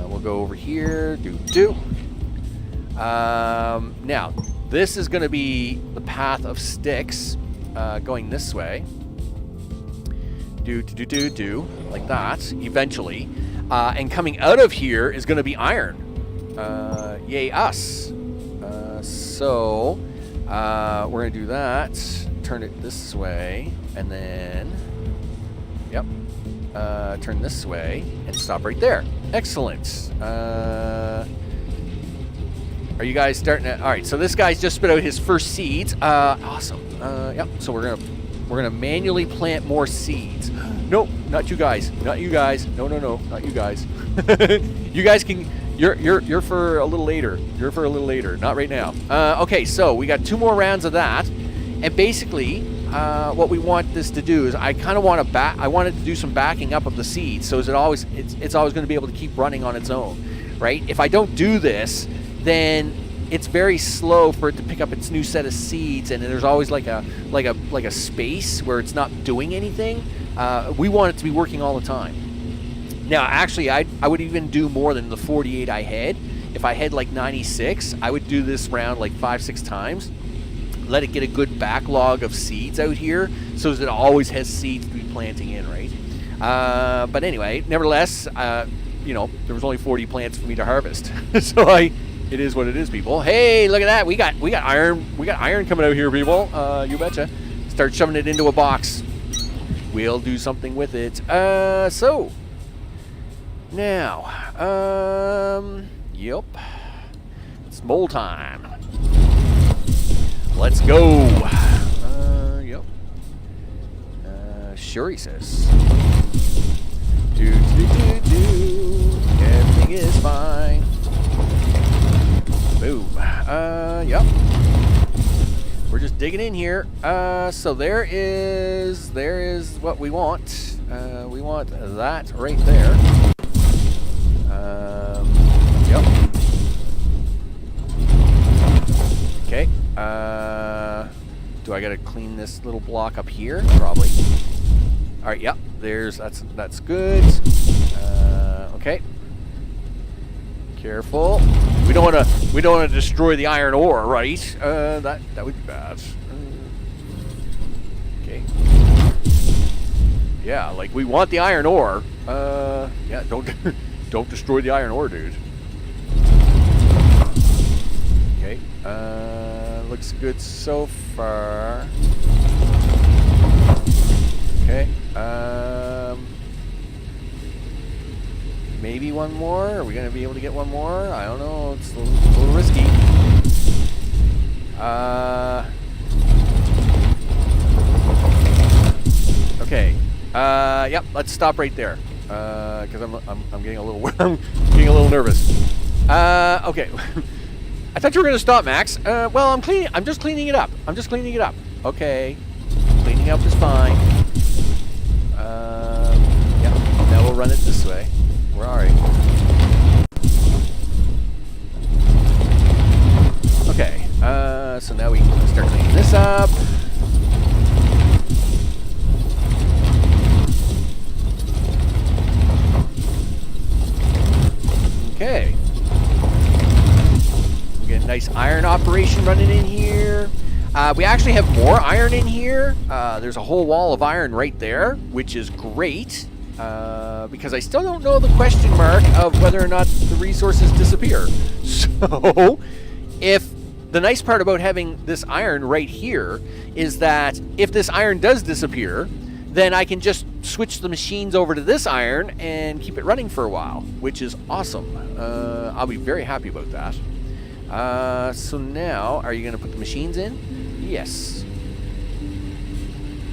we'll go over here. Now, this is going to be the path of sticks going this way. Like that, eventually. And coming out of here is going to be iron. Yay, us. So we're going to do that. Turn it this way, and then, yep, turn this way, and stop right there. Excellent. Are you guys starting to? All right. So this guy's just spit out his first seeds. Awesome. Yep. So we're gonna manually plant more seeds. Nope, not you guys. Not you guys. No, not you guys. You guys can. You're for a little later. You're for a little later. Not right now. Okay. So we got 2 more rounds of that. And basically, what we want this to do is I kind of want to I want it to do some backing up of the seeds, so it's always going to be able to keep running on its own, right? If I don't do this, then it's very slow for it to pick up its new set of seeds, and there's always like a space where it's not doing anything. We want it to be working all the time. Now, actually, I would even do more than the 48 I had. If I had like 96, I would do this round like 5-6 times. Let it get a good backlog of seeds out here so that it always has seeds to be planting in, right? But anyway, nevertheless, you know, there was only 40 plants for me to harvest. So it is what it is, people. Hey, look at that. We got iron. We got iron coming out here, people. You betcha. Start shoving it into a box. We'll do something with it. So now, yep. It's mole time. Let's go. Yep. Sure, he says. Everything is fine. Boom. Yep. We're just digging in here. So there is what we want. We want that right there. Yep. Okay. Do I gotta clean this little block up here? Probably. All right. Yep. That's good. Okay. Careful. We don't want to destroy the iron ore, right? That would be bad. Okay. Yeah, like we want the iron ore. Yeah, don't destroy the iron ore, dude. Okay. Looks good so far. Okay. Maybe one more? Are we going to be able to get one more? I don't know. It's a little risky. Okay. Yep. Let's stop right there. Because I'm getting a little I'm getting a little nervous. Okay. I thought you were going to stop, Max. Well, I'm just cleaning it up. Okay. Cleaning up is fine. Yeah. Now we'll run it this way. Where are you? Okay, so now we can start cleaning this up. Okay. We get a nice iron operation running in here. We actually have more iron in here. There's a whole wall of iron right there, which is great. Because I still don't know the question mark of whether or not the resources disappear. So, if the nice part about having this iron right here is that if this iron does disappear, then I can just switch the machines over to this iron and keep it running for a while, which is awesome. I'll be very happy about that. So now, are you going to put the machines in? Yes.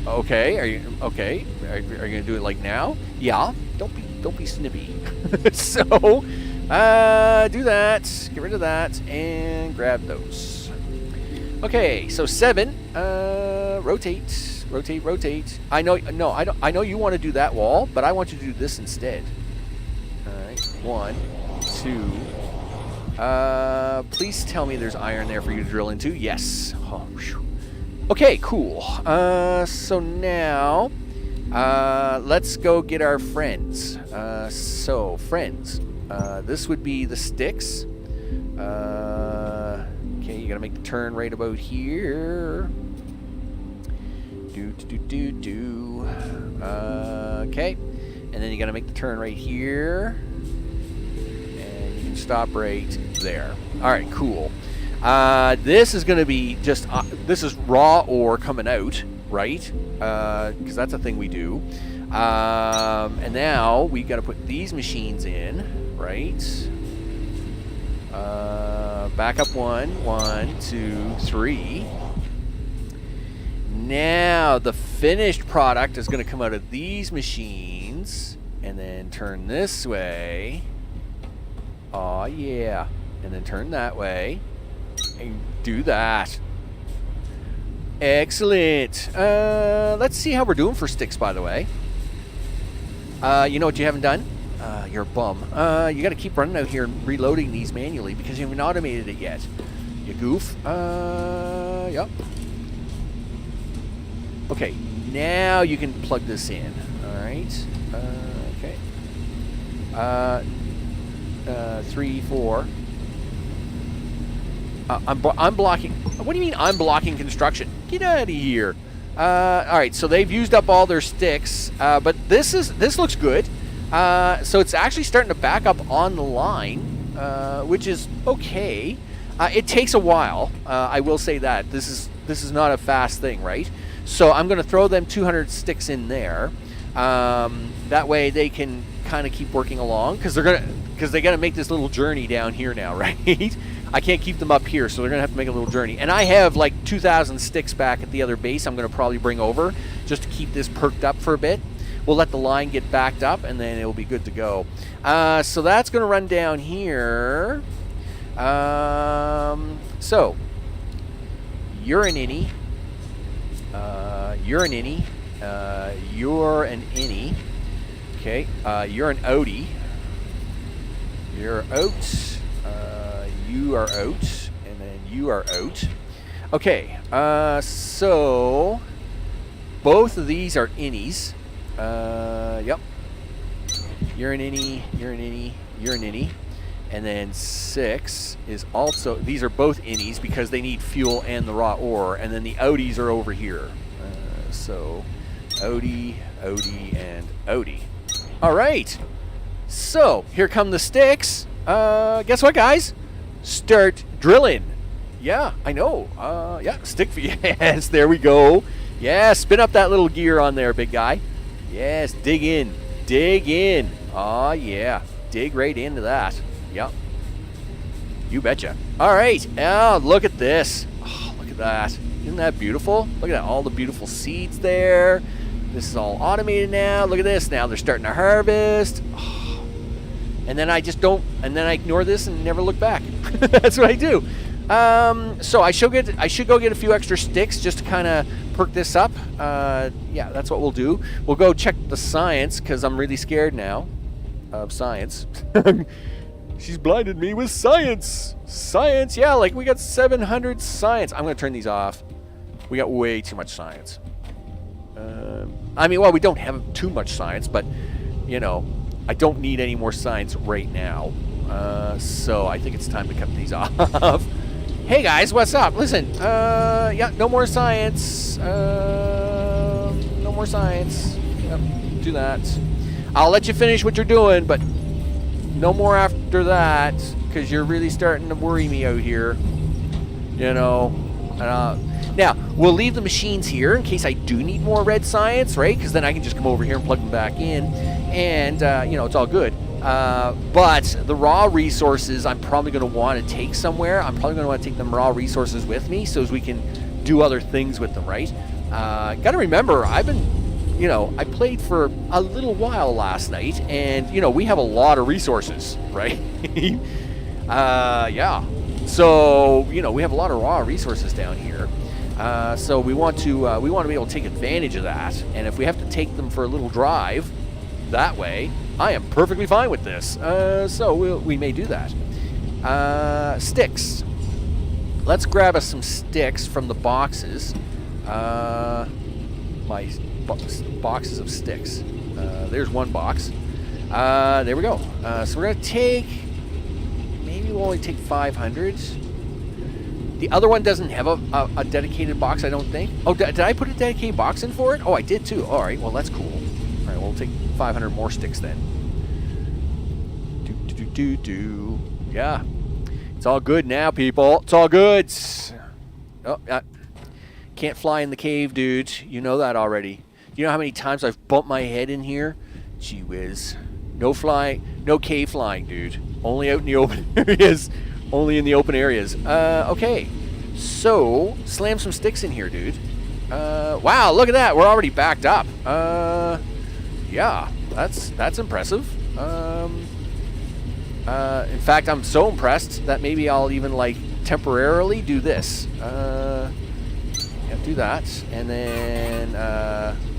Okay, are you okay? Are you gonna do it like now? Yeah. Don't be snippy. So, do that. Get rid of that and grab those. Okay, so 7. Rotate. I know. No, I don't. I know you want to do that wall, but I want you to do this instead. All right. 1, 2. Please tell me there's iron there for you to drill into. Yes. Oh, whew. Okay, cool. So now, let's go get our friends. So, friends, this would be the sticks. Okay, you gotta make the turn right about here. Okay, and then you gotta make the turn right here. And you can stop right there. All right, cool. This is going to be just, this is raw ore coming out, right? Because that's a thing we do. And now we got to put these machines in, right? Back up 1, 2, 3. Now the finished product is going to come out of these machines and then turn this way. Oh yeah. And then turn that way. And do that. Excellent. Let's see how we're doing for sticks, by the way. You know what you haven't done? You're a bum. You got to keep running out here and reloading these manually because you haven't automated it yet. You goof. Yep. Okay, now you can plug this in. All right. Okay. 3, 4. I'm blocking. What do you mean I'm blocking construction? Get out of here. All right, so they've used up all their sticks, but this looks good. So it's actually starting to back up on the line, which is okay. It takes a while. I will say that this is not a fast thing, right? So I'm going to throw them 200 sticks in there. That way they can kind of keep working along because they got to make this little journey down here now, right? I can't keep them up here, so they're going to have to make a little journey. And I have like 2,000 sticks back at the other base I'm going to probably bring over just to keep this perked up for a bit. We'll let the line get backed up, and then it'll be good to go. So that's going to run down here. So, you're an innie. You're an innie. You're an innie. Okay. You're an outie. You're out. You are out. And then you are out. Okay. So, both of these are innies. Yep. You're an innie. You're an innie. You're an innie. And then 6 is also, these are both innies because they need fuel and the raw ore. And then the outies are over here. So, outie, outie, and outie. All right. So, here come the sticks. Guess what, guys? Start drilling. Yeah, I know. Yeah, stick for yes, there we go. Yeah, spin up that little gear on there, big guy. Yes, dig in. Dig in. Oh, yeah. Dig right into that. Yep. You betcha. All right. Oh, look at this. Oh, look at that. Isn't that beautiful? Look at that. All the beautiful seeds there. This is all automated now. Look at this. Now they're starting to harvest. Oh. And then I just don't, and then I ignore this and never look back. That's what I do. So I should go get a few extra sticks just to kind of perk this up. Yeah, that's what we'll do. We'll go check the science because I'm really scared now of science. She's blinded me with science. Science, yeah, like we got 700 science. I'm going to turn these off. We got way too much science. I mean, well, we don't have too much science, but, you know, I don't need any more science right now. So I think it's time to cut these off. Hey, guys, what's up? Listen, yeah, no more science. No more science. Yep, do that. I'll let you finish what you're doing, but no more after that, because you're really starting to worry me out here. You know. Now, we'll leave the machines here in case I do need more red science, right? Because then I can just come over here and plug them back in, and, you know, it's all good. But the raw resources I'm probably going to want to take somewhere. I'm probably going to want to take them raw resources with me so as we can do other things with them, right? Got to remember, I've been... You know, I played for a little while last night, and, you know, we have a lot of resources, right? Yeah. So, you know, we have a lot of raw resources down here. So we want to be able to take advantage of that. And if we have to take them for a little drive that way, I am perfectly fine with this. So we may do that. Sticks. Let's grab us some sticks from the boxes. My boxes of sticks. There's one box. There we go. So we're going to take, maybe we'll only take 500. The other one doesn't have a dedicated box, I don't think. Oh, did I put a dedicated box in for it? Oh, I did too. All right, well, that's cool. All right, we'll take 500 more sticks then. Yeah. It's all good now, people. It's all good. Oh, can't fly in the cave, dude. You know that already. You know how many times I've bumped my head in here? Gee whiz. No flying, no cave flying, dude. Only out in the open areas. Only in the open areas. Okay. So, slam some sticks in here, dude. Wow, look at that. We're already backed up. Yeah, that's impressive. In fact, I'm so impressed that maybe I'll even, like, temporarily do this. Yeah, do that. And then,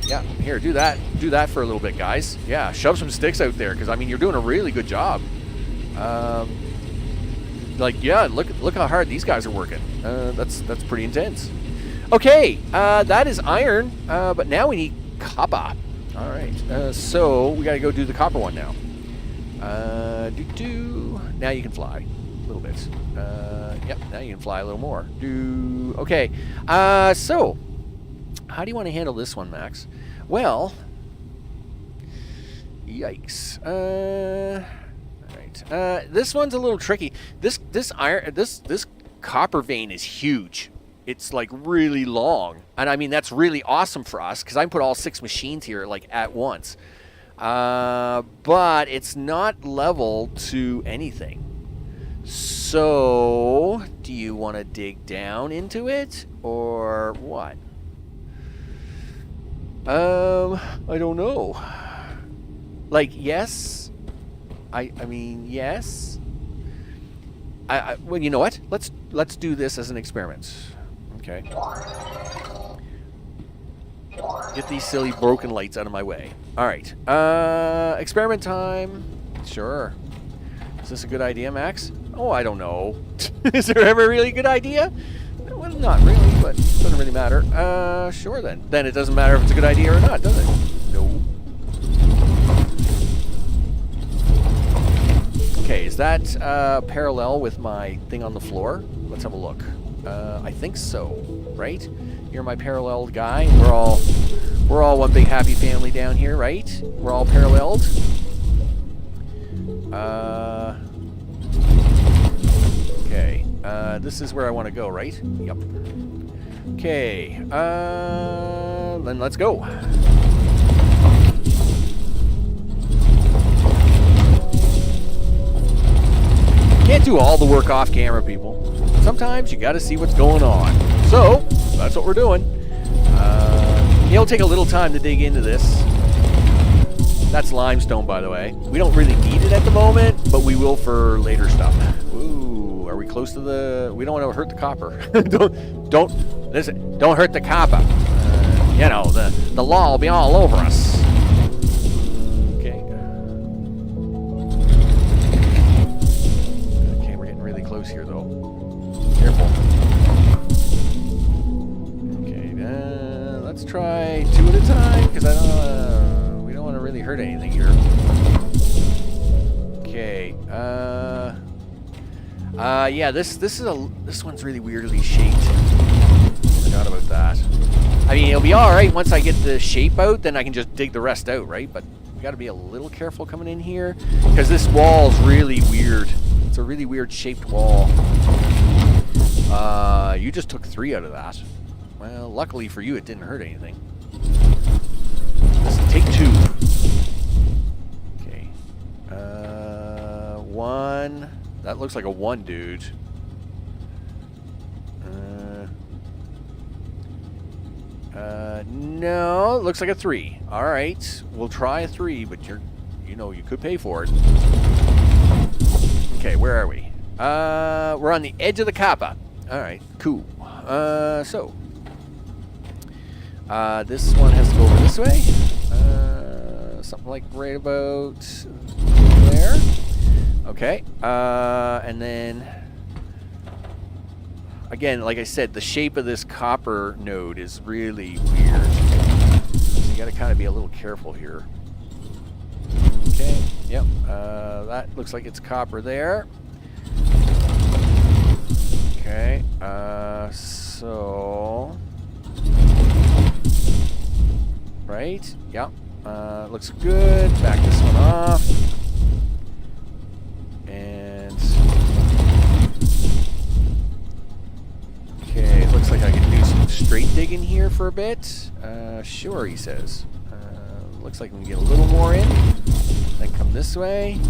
yeah, here, do that. Do that for a little bit, guys. Yeah, shove some sticks out there, because, I mean, you're doing a really good job. Like, yeah, look how hard these guys are working. That's pretty intense. Okay, that is iron, but now we need copper. All right, so we got to go do the copper one now. Now you can fly a little bit. Yep, now you can fly a little more. Okay, so how do you want to handle this one, Max? Well, yikes. This one's a little tricky. This copper vein is huge. It's like really long, and I mean that's really awesome for us because I can put all 6 machines here like at once. But it's not level to anything. So, do you want to dig down into it or what? I don't know. Like, yes. I mean, yes. well, you know what? Let's do this as an experiment. Okay. Get these silly broken lights out of my way. All right. Experiment time. Sure. Is this a good idea, Max? Oh, I don't know. Is there ever a really good idea? Well, not really, but it doesn't really matter. Sure then. Then it doesn't matter if it's a good idea or not, does it? No. Okay, is that parallel with my thing on the floor? Let's have a look. I think so, right? You're my parallel guy. We're all one big happy family down here, right? We're all paralleled. Okay. This is where I want to go, right? Yep. Okay. Then let's go. Can't do all the work off camera, people. Sometimes you got to see what's going on. So that's what we're doing. It'll take a little time to dig into this. That's limestone, by the way. We don't really need it at the moment, but we will for later stuff. Ooh, are we close to the... We don't want to hurt the copper. Don't hurt the copper. You know, the law will be all over us. Okay. Okay, we're getting really close here, though. Careful. Okay, let's try 2 at a time, because we don't want to really hurt anything here. Okay. Yeah, this one's really weirdly shaped. Forgot about that. I mean, it'll be all right once I get the shape out. Then I can just dig the rest out, right? But we got to be a little careful coming in here because this wall's really weird. It's a really weird shaped wall. You just took 3 out of that. Well, luckily for you, it didn't hurt anything. Let's take 2. Okay. 1. That looks like a 1, dude. No, it looks like a 3. All right, we'll try a 3, but you could pay for it. Okay, where are we? We're on the edge of the kappa. All right, cool. So this one has to go over this way. Something like right about there. Okay, and then again, like I said, the shape of this copper node is really weird. So you got to kind of be a little careful here. Okay, yep, that looks like it's copper there. Okay, so right, yep, looks good. Back this one off. And okay, looks like I can do some straight digging here for a bit. Sure, he says. Looks like we can get a little more in. Then come this way.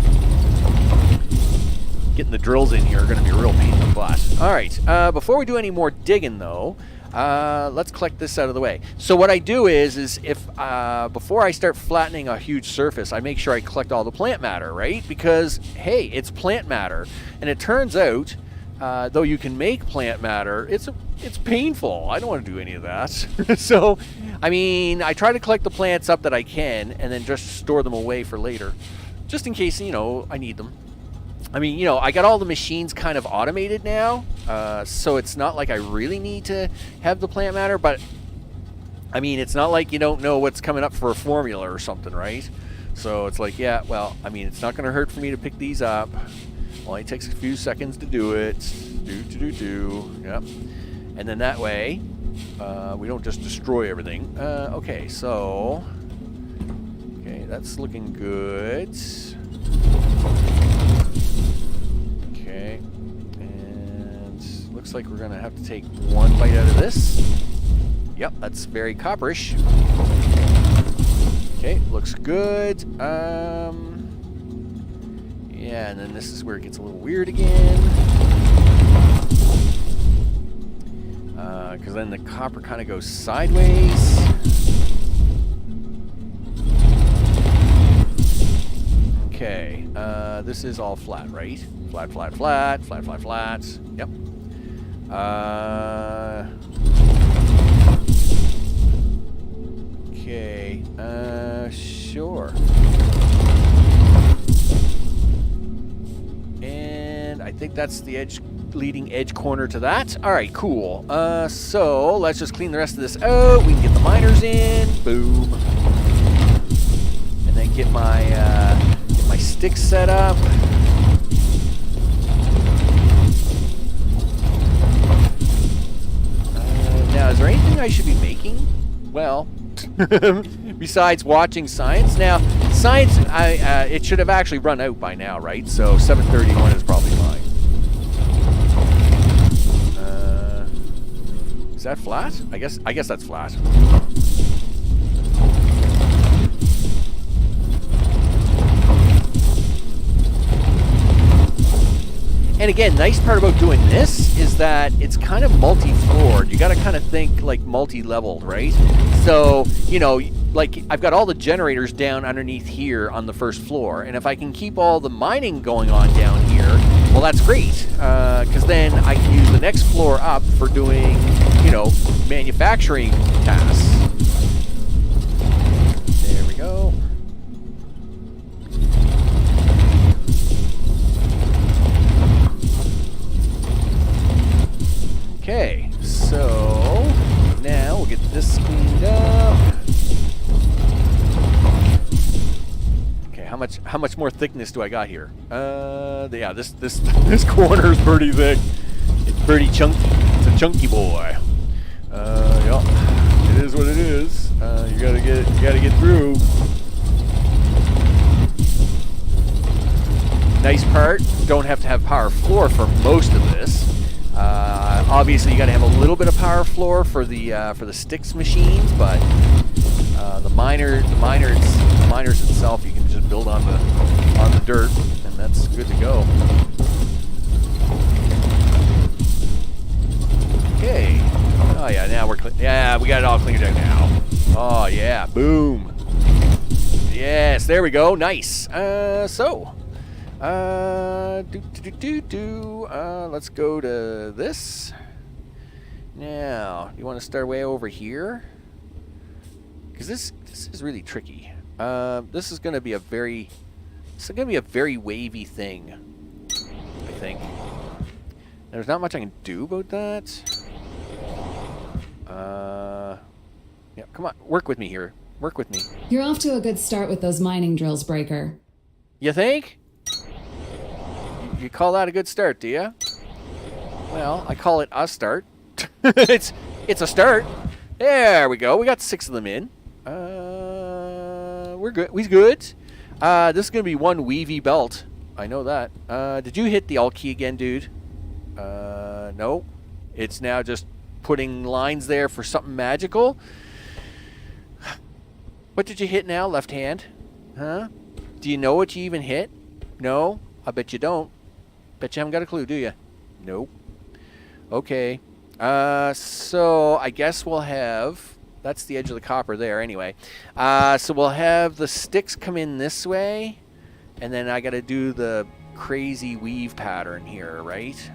Getting the drills in here are going to be a real pain in the butt. All right, before we do any more digging, though, let's collect this out of the way. So what I do is if before I start flattening a huge surface, I make sure I collect all the plant matter, right? Because, hey, it's plant matter. And it turns out, though you can make plant matter, it's painful. I don't want to do any of that. So, I mean, I try to collect the plants up that I can and then just store them away for later. Just in case, I need them. I mean, I got all the machines kind of automated now, so it's not like I really need to have the plant matter, but, I mean, it's not like you don't know what's coming up for a formula or something, right? So it's like, yeah, well, I mean, it's not going to hurt for me to pick these up. Only takes a few seconds to do it. Yep. And then that way, we don't just destroy everything. Okay, so, okay, that's looking good. Okay, and looks like we're gonna have to take 1 bite out of this. Yep, that's very copperish. Okay, looks good. Yeah, and then this is where it gets a little weird again. Because then the copper kind of goes sideways. Okay, This is all flat, right? Flat, flat, flat, flat, flat, flat. Yep. Okay. Sure. And I think that's the leading edge corner to that. All right, cool. So let's just clean the rest of this out. We can get the miners in. Boom. And then get my sticks set up. Now, is there anything I should be making? Well, besides watching science. Now, science, it should have actually run out by now, right? So 7:31 is probably fine. Is that flat? I guess that's flat. And again, nice part about doing this is that it's kind of multi-floored. You got to kind of think like multi-leveled, right? So, you know, like I've got all the generators down underneath here on the first floor, and if I can keep all the mining going on down here, well, that's great, because then I can use the next floor up for doing, you know, manufacturing tasks. There we go. Okay, so now we'll get this cleaned up. Okay, how much more thickness do I got here? Yeah, this corner is pretty thick. It's pretty chunky. It's a chunky boy. Yeah, it is what it is. You gotta get through. Nice part. Don't have to have power floor for most of this. Obviously, you got to have a little bit of power floor for the sticks machines, but the miners itself, you can just build on the dirt, and that's good to go. Okay. Oh yeah, now we're clean. Yeah, we got it all cleaned out now. Oh yeah, boom. Yes, there we go. Nice. Let's go to this. Now, you want to start way over here? Because this is really tricky. This is going to be a very wavy thing, I think. There's not much I can do about that. Yeah, come on, work with me here. Work with me. You're off to a good start with those mining drills, Breaker. You think? You call that a good start, do you? Well, I call it a start. it's a start. There we go. We got 6 of them in. We're good. We's good. This is gonna be one weavy belt. I know that. Did you hit the Alt key again, dude? No. It's now just putting lines there for something magical. What did you hit now? Left hand? Huh? Do you know what you even hit? No? I bet you don't. Bet you haven't got a clue, do you? Nope. Okay. So I guess we'll have... That's the edge of the copper there anyway. So we'll have the sticks come in this way. And then I got to do the crazy weave pattern here, right?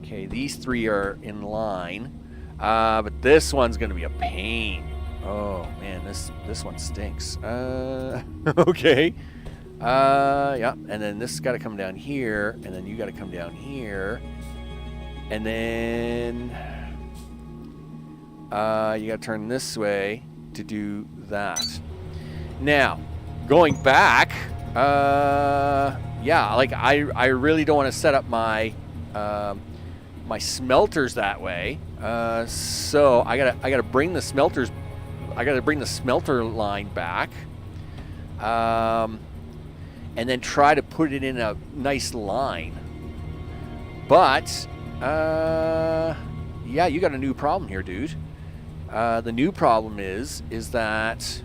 Okay, these 3 are in line. But this one's going to be a pain. Oh, man, this one stinks. Okay. Yeah, and then this has got to come down here, and then you got to come down here. And then you got to turn this way to do that. Now, going back, yeah, like I really don't want to set up my my smelters that way. So I gotta bring the smelters. I gotta bring the smelter line back, and then try to put it in a nice line. But yeah, you got a new problem here, dude. The new problem is that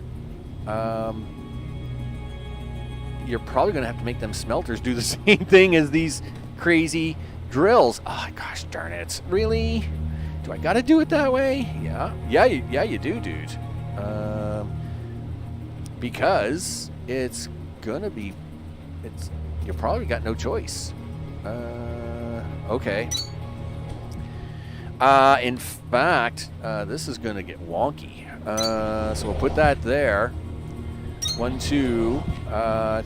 you're probably gonna have to make them smelters do the same thing as these crazy drills. Oh gosh darn it! Really? Do I gotta do it that way? Yeah, you do, dude. Because it's gonna be... You probably got no choice. Okay. In fact, this is gonna get wonky. So we'll put that there. 1, 2,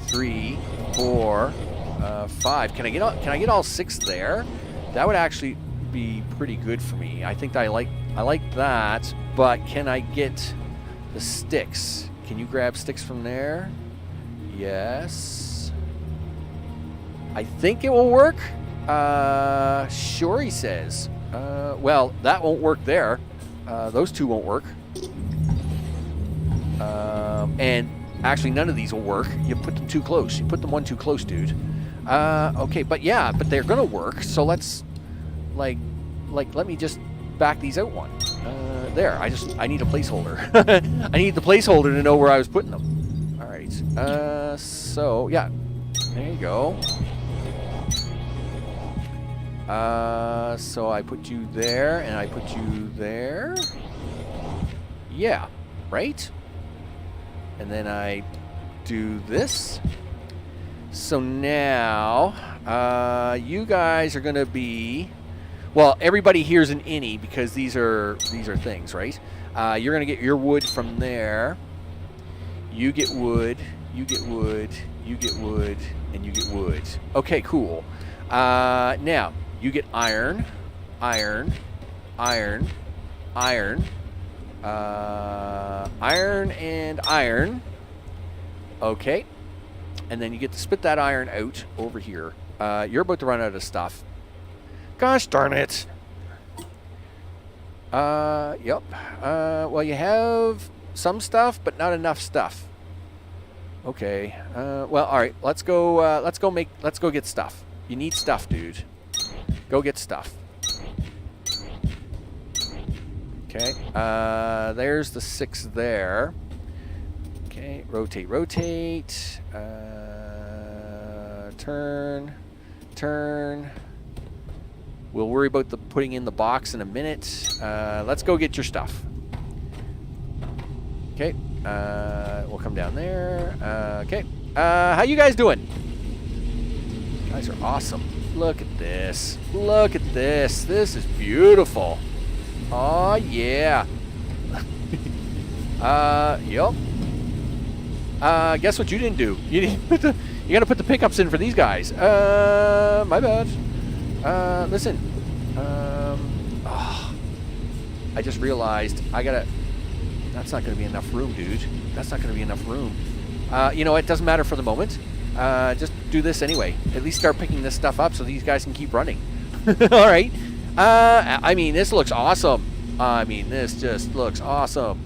3, 4, 5. Can I get all 6 there? That would actually be pretty good for me. I think I like that, but can I get the sticks? Can you grab sticks from there? Yes. I think it will work. Sure, he says. Well, that won't work there. Those 2 won't work. And actually, none of these will work. You put them too close. You put them 1 too close, dude. Okay, but yeah, but they're gonna work. So let's, let me just back these out 1. There. I need a placeholder. I need the placeholder to know where I was putting them. All right. So yeah, there you go. So I put you there, and I put you there. Yeah, right? And then I do this. So now, you guys are going to be... Well, everybody here's an innie because these are things, right? You're going to get your wood from there. You get wood, you get wood, you get wood, and you get wood. Okay, cool. Now, you get iron, iron, iron, iron, iron, and iron. Okay. And then you get to spit that iron out over here. You're about to run out of stuff. Gosh darn it. Yep. Well, you have some stuff, but not enough stuff. Okay. Well, all right. Let's go get stuff. You need stuff, dude. Go get stuff. Okay. There's the 6 there. Okay. Rotate, rotate. Turn. Turn. We'll worry about the putting in the box in a minute. Let's go get your stuff. Okay. We'll come down there. Okay. How you guys doing? You guys are awesome. Look at this. Look at this. This is beautiful. Oh yeah. Yep. Guess what you didn't do? You didn't put the... You gotta put the pickups in for these guys. My bad. Listen. Oh, I just realized I gotta... That's not gonna be enough room, dude. That's not gonna be enough room. You know, it doesn't matter for the moment. Just do this anyway. At least start picking this stuff up so these guys can keep running. All right. I mean, this looks awesome. I mean, this just looks awesome.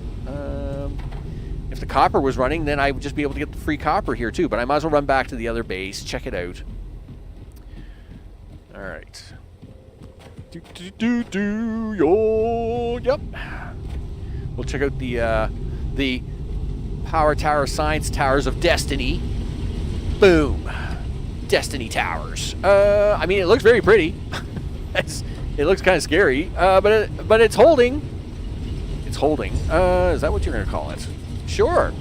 If the copper was running, then I would just be able to get the free copper here too. But I might as well run back to the other base, check it out. All right. Yep. We'll check out the Power Tower Science Towers of Destiny. Boom. Destiny Towers. I mean, it looks very pretty. It looks kind of scary, but it's holding. It's holding. Is that what you're going to call it? Sure.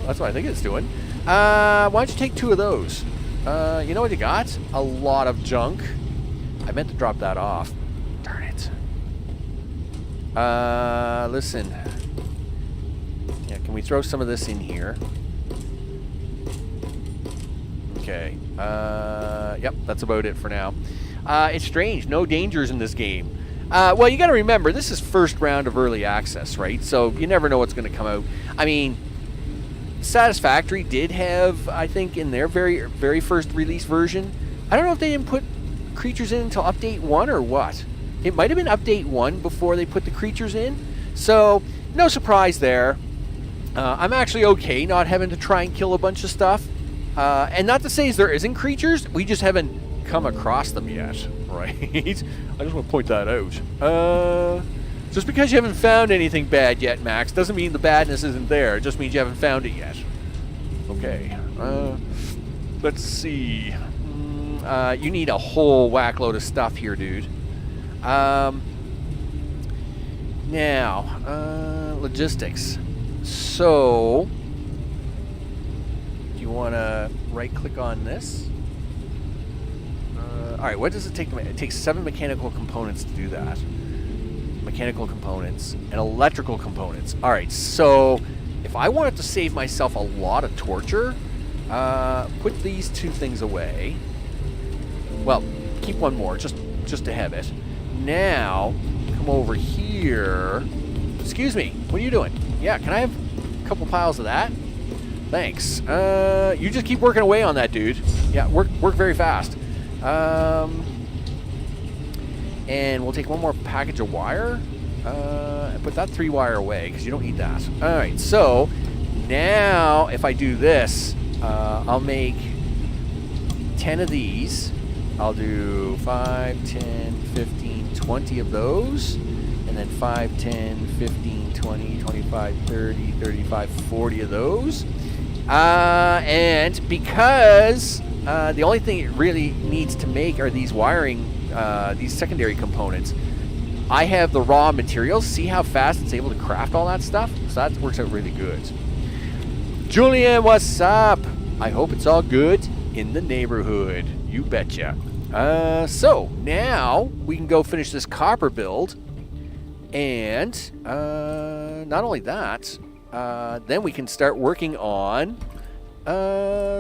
That's what I think it's doing. Why don't you take 2 of those? You know what you got? A lot of junk. I meant to drop that off. Darn it. Listen. Yeah, can we throw some of this in here? Okay. Yep, that's about it for now. It's strange. No dangers in this game. Well, you got to remember, this is first round of early access, right? So you never know what's going to come out. I mean, Satisfactory did have, I think, in their very, very first release version, I don't know if they didn't put creatures in until Update 1 or what. It might have been Update 1 before they put the creatures in. So, no surprise there. I'm actually okay not having to try and kill a bunch of stuff. And not to say there isn't creatures, we just haven't come across them yet, right? I just want to point that out. Just because you haven't found anything bad yet, Max, doesn't mean the badness isn't there. It just means you haven't found it yet. Okay. Let's see. You need a whole whack load of stuff here, dude. Now, logistics. So, do you want to click on this. All right, what does it take? It takes 7 mechanical components to do that. Mechanical components and electrical components. All right, so if I wanted to save myself a lot of torture, put these 2 things away. Well, keep one more, just to have it. Now, come over here. Excuse me, what are you doing? Yeah, can I have a couple piles of that? Thanks. You just keep working away on that, dude. Yeah, work very fast. And we'll take one more package of wire. And put that 3 wire away, because you don't need that. Alright, so now if I do this, I'll make 10 of these. I'll do 5, 10, 15, 20 of those. And then 5, 10, 15, 20, 25, 30, 35, 40 of those. And because the only thing it really needs to make are these wiring, these secondary components, I have the raw materials. See how fast it's able to craft all that stuff? So that works out really good. Julian, what's up? I hope it's all good in the neighborhood. You betcha. So now we can go finish this copper build. And not only that, then we can start working on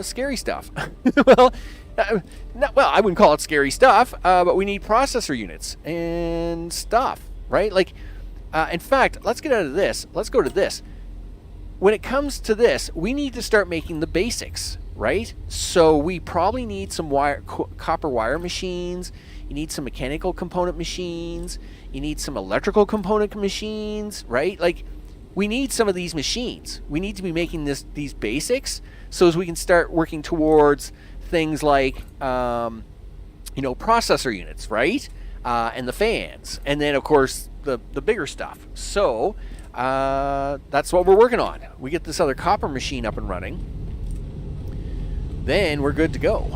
scary stuff. well, I wouldn't call it scary stuff, but we need processor units and stuff, right? Like, in fact, let's get out of this. Let's go to this. When it comes to this, we need to start making the basics, right? So we probably need some copper wire machines. You need some mechanical component machines. You need some electrical component machines, right? Like, we need some of these machines. We need to be making these basics so as we can start working towards things like, processor units, right? And the fans. And then, of course, the bigger stuff. So that's what we're working on. We get this other copper machine up and running. Then we're good to go.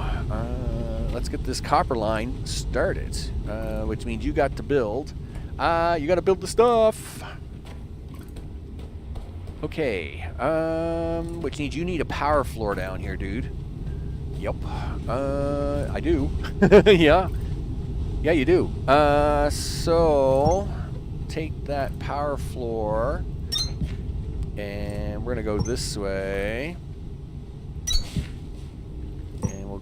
Let's get this copper line started, which means you got to build. You got to build the stuff. Okay. Which means you need a power floor down here, dude. Yep. I do. Yeah. Yeah, you do. So take that power floor, and we're gonna go this way.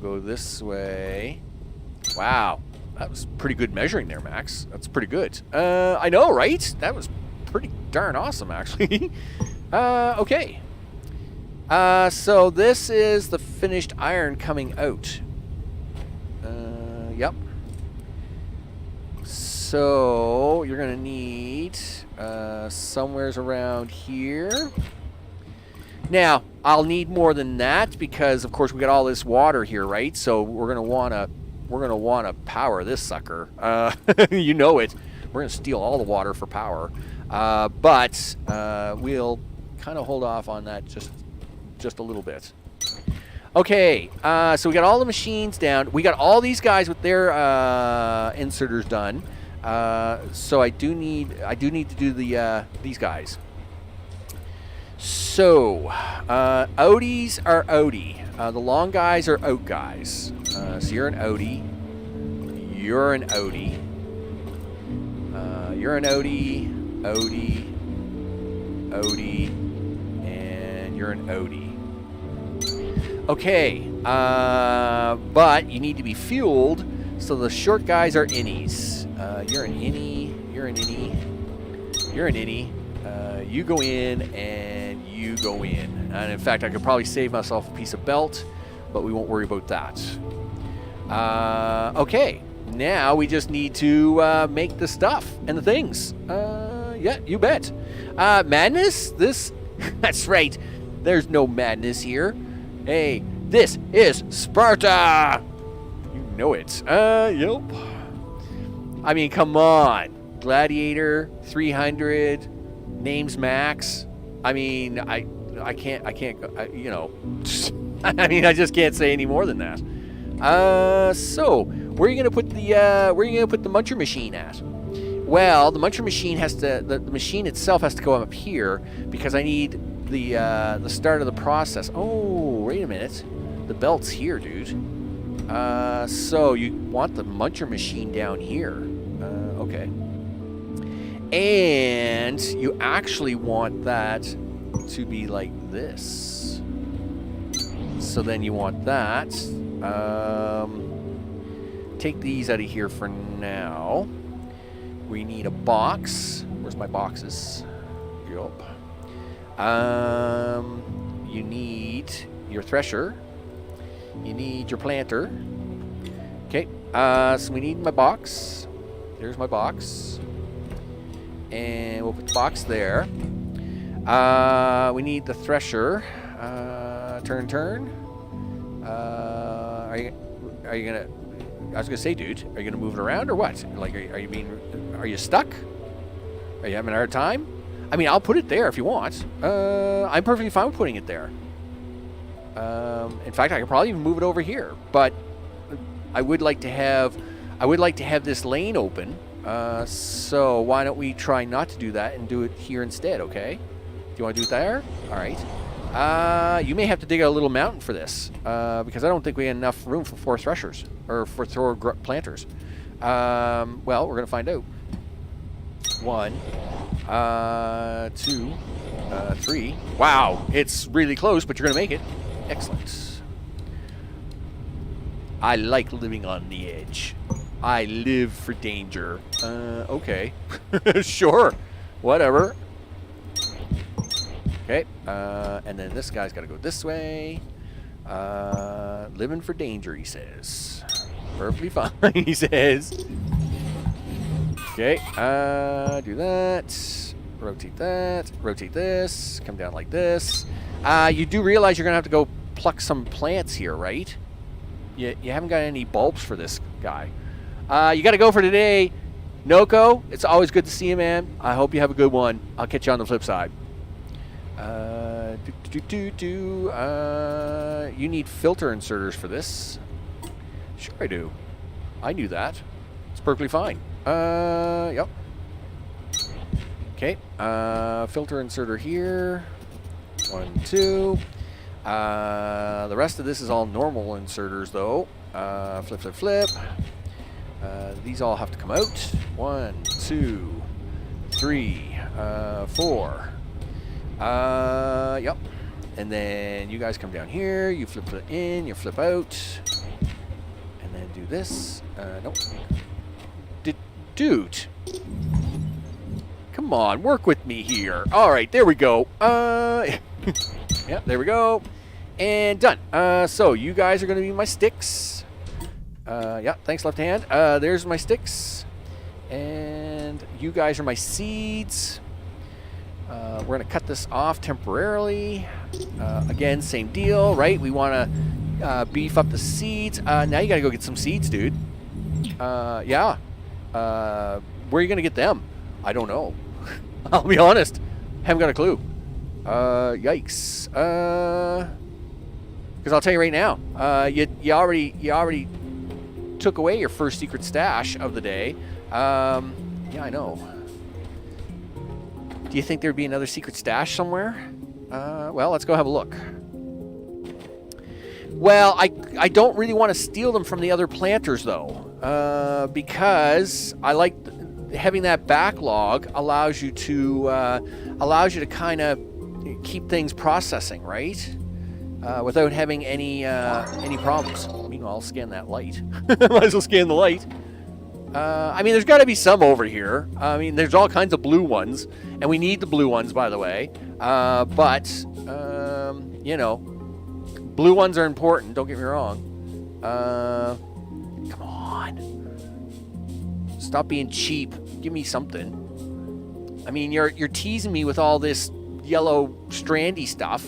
Go this way. Wow, that was pretty good measuring there, Max. That's pretty good. I know, right? That was pretty darn awesome, actually. Okay. So this is the finished iron coming out. Yep. So you're gonna need somewheres around here. Now, I'll need more than that because, of course, we got all this water here, right? So we're gonna wanna power this sucker. You know it. We're gonna steal all the water for power, but we'll kind of hold off on that just a little bit. Okay, so we got all the machines down. We got all these guys with their inserters done. So I do need to do these guys. So, Odies are Odie. The long guys are Oat guys. So you're an Odie. You're an Odie. You're an Odie. Odie. Odie. And you're an Odie. Okay. But you need to be fueled. So the short guys are innies. You're an innie. You're an innie. You're an innie. You go in and you go in. And in fact, I could probably save myself a piece of belt, but we won't worry about that. Okay, now we just need to make the stuff and the things. Yeah, you bet. Madness? This? That's right. There's no madness here. Hey, this is Sparta! You know it. Yep. I mean, come on. Gladiator, 300... name's Max. I mean, I can't, you know, I mean, I just can't say any more than that. So where are you gonna put the muncher machine at? Well, the muncher machine has to, the machine itself has to go up here because I need the start of the process. Oh, wait a minute. The belt's here, dude. So you want the muncher machine down here. Okay. And you actually want that to be like this. So then you want that. Take these out of here for now. We need a box. Where's my boxes? Yup. You need your thresher. You need your planter. Okay. So we need my box. There's my box. And we'll put the box there. We need the thresher. Turn. Are you gonna? I was gonna say, dude, are you gonna move it around or what? Like, are you stuck? Are you having a hard time? I mean, I'll put it there if you want. I'm perfectly fine with putting it there. In fact, I could probably even move it over here. But I would like to have this lane open. So why don't we try not to do that and do it here instead? Okay. Do you want to do it there? All right. You may have to dig out a little mountain for this, because I don't think we have enough room for 4 threshers, or for 4 planters. Well, we're going to find out. 1, 2, 3. Wow, it's really close, but you're going to make it. Excellent. I like living on the edge. I live for danger. Okay. Sure. Whatever. Okay, and then this guy's got to go this way. Living for danger, he says. Perfectly fine, he says. Okay, do that. Rotate that. Rotate this. Come down like this. You do realize you're going to have to go pluck some plants here, right? You haven't got any bulbs for this guy. You got to go for today. Noko, it's always good to see you, man. I hope you have a good one. I'll catch you on the flip side. You need filter inserters for this. Sure I do. I knew that. It's perfectly fine. Yep. Okay. Filter inserter here. 1, 2. The rest of this is all normal inserters, though. Flip. These all have to come out. 1, 2, 3, 4. Yep. And then you guys come down here. You flip it in. You flip out. And then do this. Nope. Dude. Come on, work with me here. All right, there we go. Yeah, there we go. And done. So you guys are going to be my sticks. Yeah, thanks, left hand. There's my sticks. And you guys are my seeds. We're going to cut this off temporarily. Again, same deal, right? We want to beef up the seeds. Now you got to go get some seeds, dude. Yeah. Where are you going to get them? I don't know. I'll be honest. Haven't got a clue. Yikes. Because I'll tell you right now, you already took away your first secret stash of the day. Yeah, I know. Do you think there'd be another secret stash somewhere? Well, let's go have a look. Well, I don't really want to steal them from the other planters, though, because I like having that backlog allows you to kind of keep things processing, right? Without having any problems. Meanwhile, I'll scan that light. Might as well scan the light. I mean, there's got to be some over here. I mean, there's all kinds of blue ones, and we need the blue ones, by the way. But you know, blue ones are important. Don't get me wrong. Come on, stop being cheap. Give me something. I mean, you're teasing me with all this yellow strandy stuff,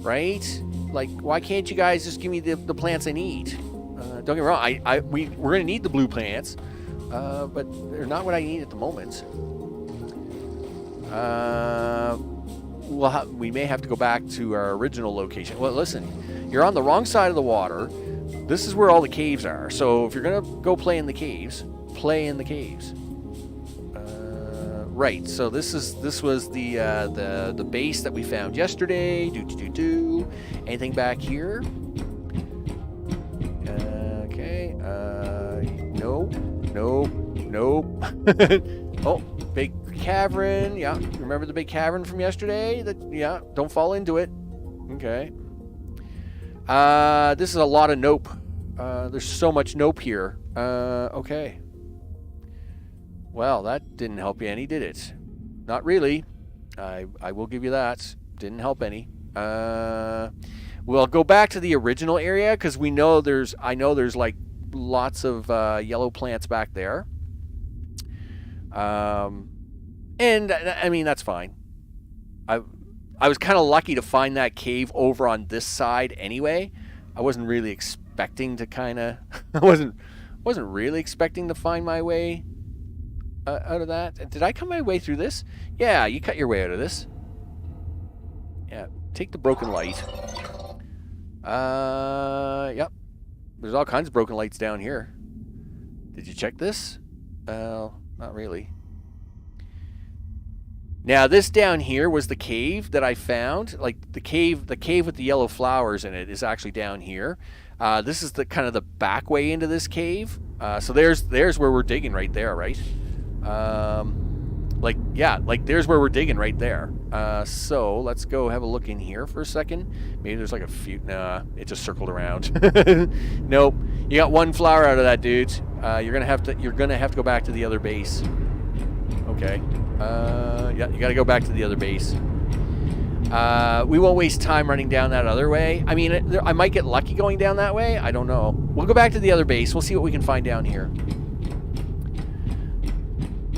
right? Like, why can't you guys just give me the plants I need? Don't get me wrong, we're going to need the blue plants, but they're not what I need at the moment. We may have to go back to our original location. Well, listen, you're on the wrong side of the water. This is where all the caves are. So if you're going to go play in the caves, play in the caves. Right, so this was the base that we found yesterday. Anything back here? Nope. Nope. Nope. Oh, big cavern. Yeah, remember the big cavern from yesterday? Yeah, don't fall into it. Okay. This is a lot of nope. There's so much nope here. Okay. Well, that didn't help you any, did it? Not really. I will give you that. Didn't help any. We'll go back to the original area because I know there's like lots of yellow plants back there. And I mean, that's fine. I was kind of lucky to find that cave over on this side anyway. I wasn't really expecting to I wasn't really expecting to find my way out of that. Did I come my way through this? Yeah, you cut your way out of this. Yeah, take the broken light. Yep. There's all kinds of broken lights down here. Did you check this? Not really. Now, this down here was the cave that I found. Like the cave with the yellow flowers in it is actually down here. This is the kind of the back way into this cave. So there's where we're digging right there, right? There's where we're digging right there. So let's go have a look in here for a second. Maybe there's like a few. Nah, it just circled around. Nope. You got one flower out of that, dude. You're gonna have to go back to the other base. Okay. Yeah, you gotta go back to the other base. We won't waste time running down that other way. I mean, I might get lucky going down that way. I don't know. We'll go back to the other base. We'll see what we can find down here.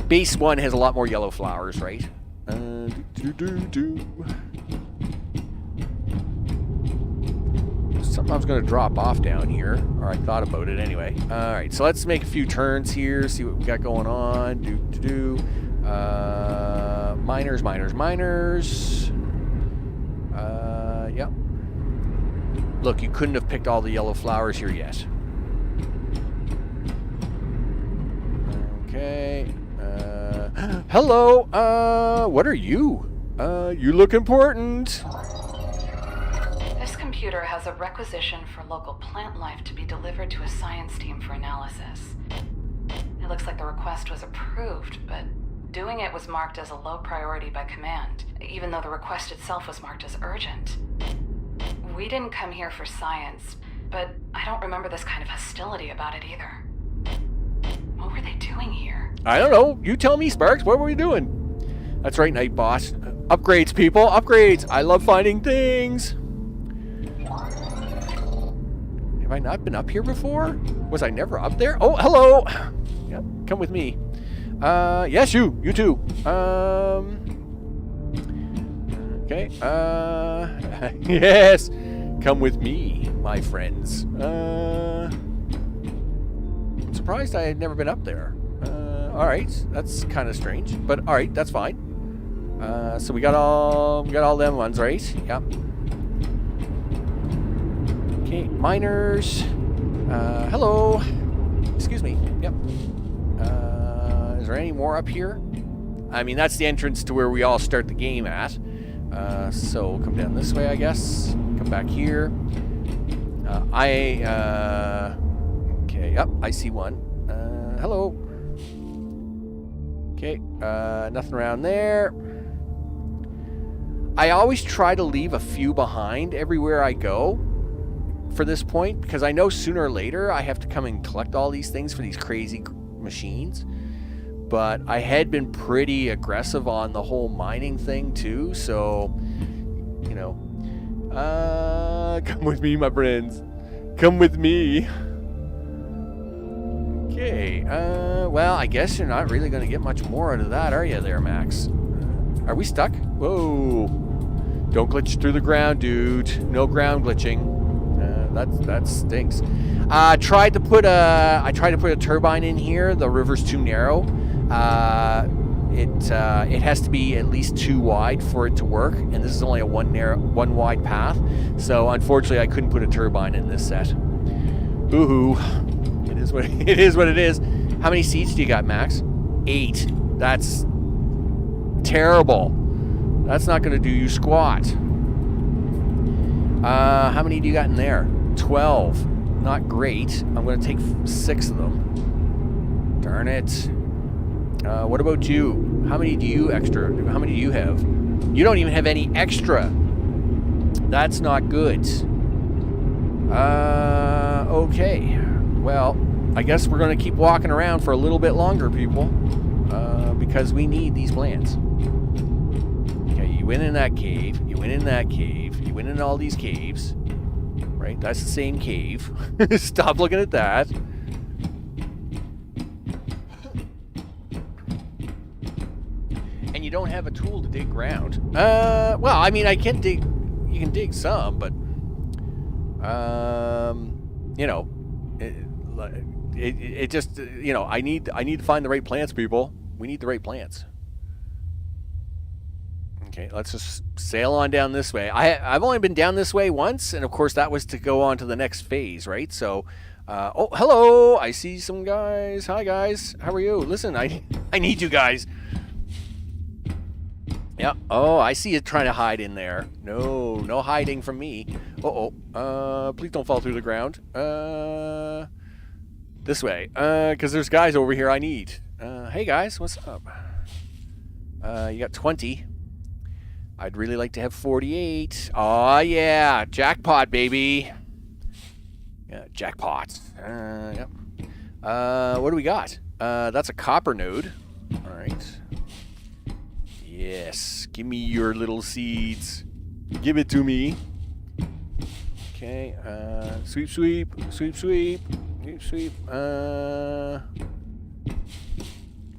Base 1 has a lot more yellow flowers, right? Something's going to drop off down here, or I thought about it anyway. All right, so let's make a few turns here, see what we got going on. Miners. Yep. Look, you couldn't have picked all the yellow flowers here yet. Okay. Hello. What are you? You look important. This computer has a requisition for local plant life to be delivered to a science team for analysis. It looks like the request was approved, but doing it was marked as a low priority by command, even though the request itself was marked as urgent. We didn't come here for science, but I don't remember this kind of hostility about it either. What were they doing here? I don't know. You tell me, Sparks. What were we doing? That's right, Night Boss. Upgrades, people. Upgrades. I love finding things. Have I not been up here before? Was I never up there? Oh, hello. Yeah, come with me. Yes, you too. Okay. Yes. Come with me, my friends. I'm surprised I had never been up there. All right, that's kind of strange, but all right, that's fine. So we got all them ones, right? Yep. Okay, miners. Hello. Excuse me. Yep. Is there any more up here? I mean, that's the entrance to where we all start the game at. So we'll come down this way, I guess. Come back here. Okay, yep, I see one. Hello. Okay, nothing around there. I always try to leave a few behind everywhere I go for this point, because I know sooner or later I have to come and collect all these things for these crazy machines. But I had been pretty aggressive on the whole mining thing too, so, you know. Come with me, my friends. Come with me. Okay, well, I guess you're not really going to get much more out of that, are you there, Max? Are we stuck? Whoa. Don't glitch through the ground, dude. No ground glitching. That stinks. I tried to put a turbine in here. The river's too narrow. It has to be at least 2 wide for it to work, and this is only a one wide path. So unfortunately, I couldn't put a turbine in this set. Boo-hoo. It is what it is. How many seats do you got, Max? 8. That's terrible. That's not going to do you squat. How many do you got in there? 12. not great. I'm going to take 6 of them. Darn it. What about you? How many do you extra? How many do you have? You don't even have any extra. That's not good. Okay. Well, I guess we're going to keep walking around for a little bit longer, people. Because we need these plants. Okay, you went in that cave. You went in that cave. You went in all these caves. Right? That's the same cave. Stop looking at that. And you don't have a tool to dig ground. Well, I mean, I can dig. You can dig some, but you know, it just, you know, I need to find the right plants, people. We need the right plants. Okay, let's just sail on down this way. I've only been down this way once, and of course that was to go on to the next phase, right? So, oh, hello! I see some guys. Hi, guys. How are you? Listen, I need you guys. Yeah. Oh, I see you trying to hide in there. No hiding from me. Please don't fall through the ground. This way. Because there's guys over here I need. Hey guys, what's up? You got 20. I'd really like to have 48. Oh yeah, jackpot, baby. Yeah, jackpot. Yep. What do we got? That's a copper node. All right. Yes, give me your little seeds. Give it to me. Okay, sweep, sweep, sweep, sweep, sweep, sweep.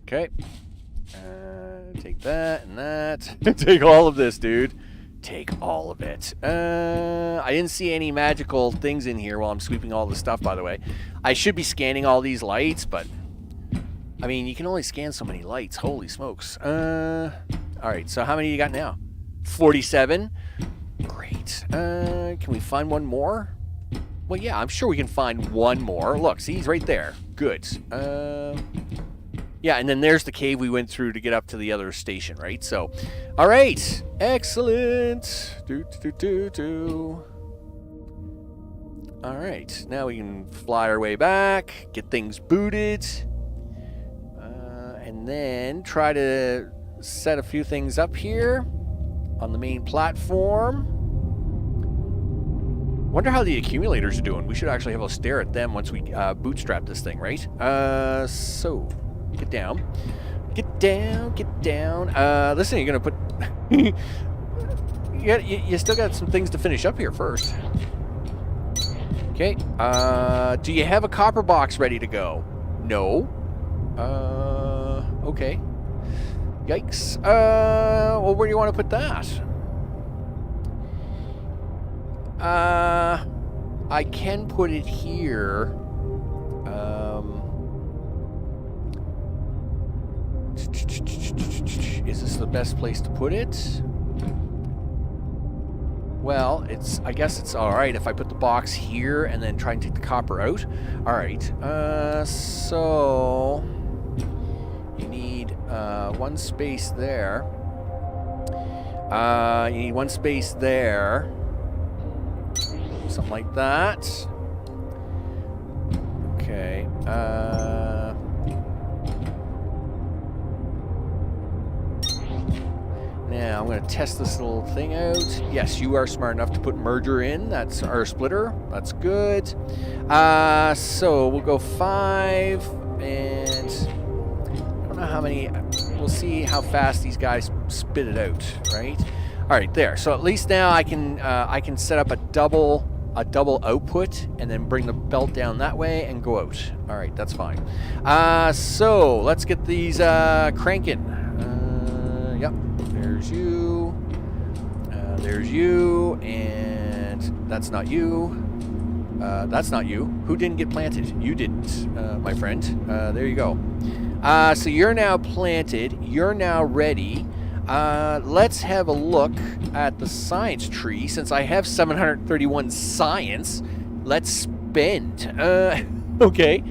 Okay. Take that and that. Take all of this, dude. Take all of it. I didn't see any magical things in here while I'm sweeping all the stuff, by the way. I should be scanning all these lights, but I mean, you can only scan so many lights. Holy smokes. All right, so how many you got now? 47. Great. Can we find one more? Well, yeah, I'm sure we can find one more. Look, see, he's right there. Good. Yeah, and then there's the cave we went through to get up to the other station, right? So, all right. Excellent. All right, now we can fly our way back, get things booted, and then try to set a few things up here on the main platform. Wonder how the accumulators are doing. We should actually have a stare at them once we bootstrap this thing, right? So, get down. Get down, get down. Listen, you're going to put... you still got some things to finish up here first. Okay. Do you have a copper box ready to go? No. Okay. Yikes. Well, where do you want to put that? I can put it here. Is this the best place to put it? Well, I guess it's all right if I put the box here and then try and take the copper out. All right. So you need one space there. You need one space there. Something like that. Okay. Now I'm going to test this little thing out. Yes, you are smart enough to put merger in. That's our splitter. That's good. So we'll go 5, and I don't know how many. We'll see how fast these guys spit it out. Right. All right, there. So at least now I can set up a double output and then bring the belt down that way and go out. All right, that's fine. So let's get these cranking. Yep. There's you. There's you, and that's not you. That's not you. Who didn't get planted? You didn't, my friend. There you go. So you're now planted. You're now ready. Let's have a look at the science tree. Since I have 731 science, let's spend. Okay.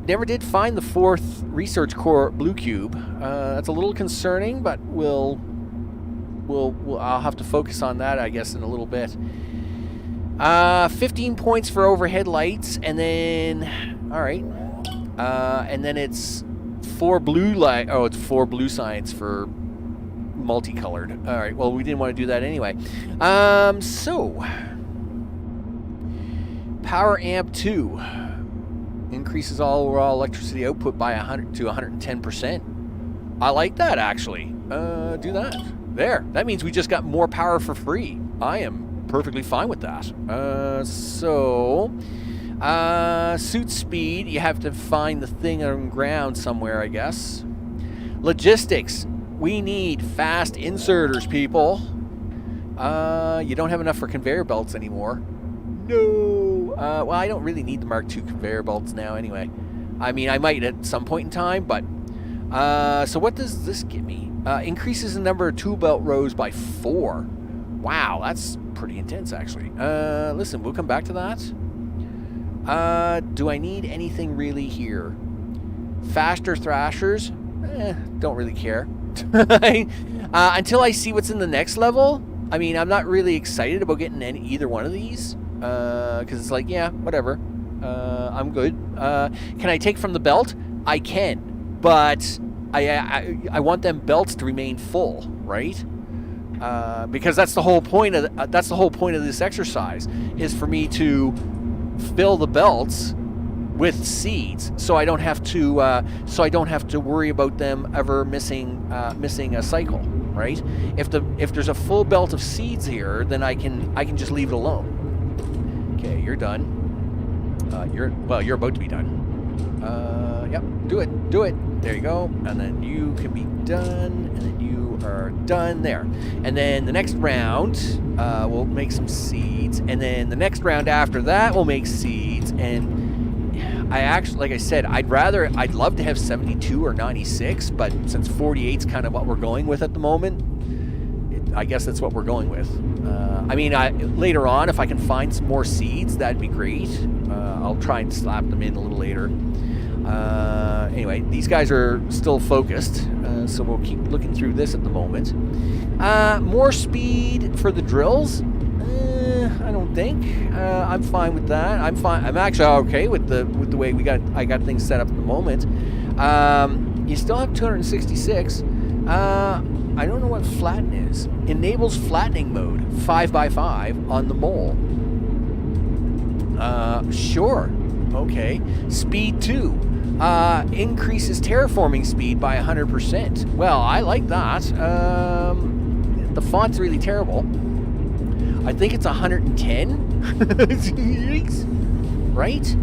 Never did find the 4th research core blue cube. That's a little concerning, but I'll have to focus on that, I guess, in a little bit. 15 points for overhead lights, and then, all right, and then it's 4 blue light. Oh, it's 4 blue science for multicolored. All right, well, we didn't want to do that anyway. So power amp 2 increases all overall electricity output by 100 to 110%. I like that, actually. Do that. There. That means we just got more power for free. I am perfectly fine with that. Suit speed. You have to find the thing on ground somewhere, I guess. Logistics. We need fast inserters, people. You don't have enough for conveyor belts anymore. No. Well, I don't really need the Mark II conveyor belts now anyway. I mean, I might at some point in time, but... so what does this give me? Increases the number of tool belt rows by 4. Wow, that's pretty intense, actually. Listen, we'll come back to that. Do I need anything really here? Faster thrashers? Don't really care. Until I see what's in the next level, I mean, I'm not really excited about getting either one of these. Because it's like, yeah, whatever. I'm good. Can I take from the belt? I can. But I want them belts to remain full, right? Because that's the whole point of this exercise, is for me to fill the belts with seeds, so I don't have to worry about them ever missing a cycle, right? If there's a full belt of seeds here, then I can just leave it alone. Okay, you're done. You're about to be done. Yep, do it. There you go. And then you can be done, and then you are done there. And then the next round, we'll make some seeds, and then the next round after that, we'll make seeds. And I actually, like I said, I'd love to have 72 or 96, but since 48's kind of what we're going with at the moment, I guess that's what we're going with. I mean, later on, if I can find some more seeds, that'd be great. I'll try and slap them in a little later. Anyway, these guys are still focused, so we'll keep looking through this at the moment. More speed for the drills? I don't think. I'm fine with that. I'm actually okay with the way I got things set up at the moment. You still have 266. I don't know what flatten is. Enables flattening mode, 5x5 on the mole. Sure. Okay. Speed 2. Increases terraforming speed by 100%. Well, I like that. The font's really terrible. I think it's 110. Yikes. Right?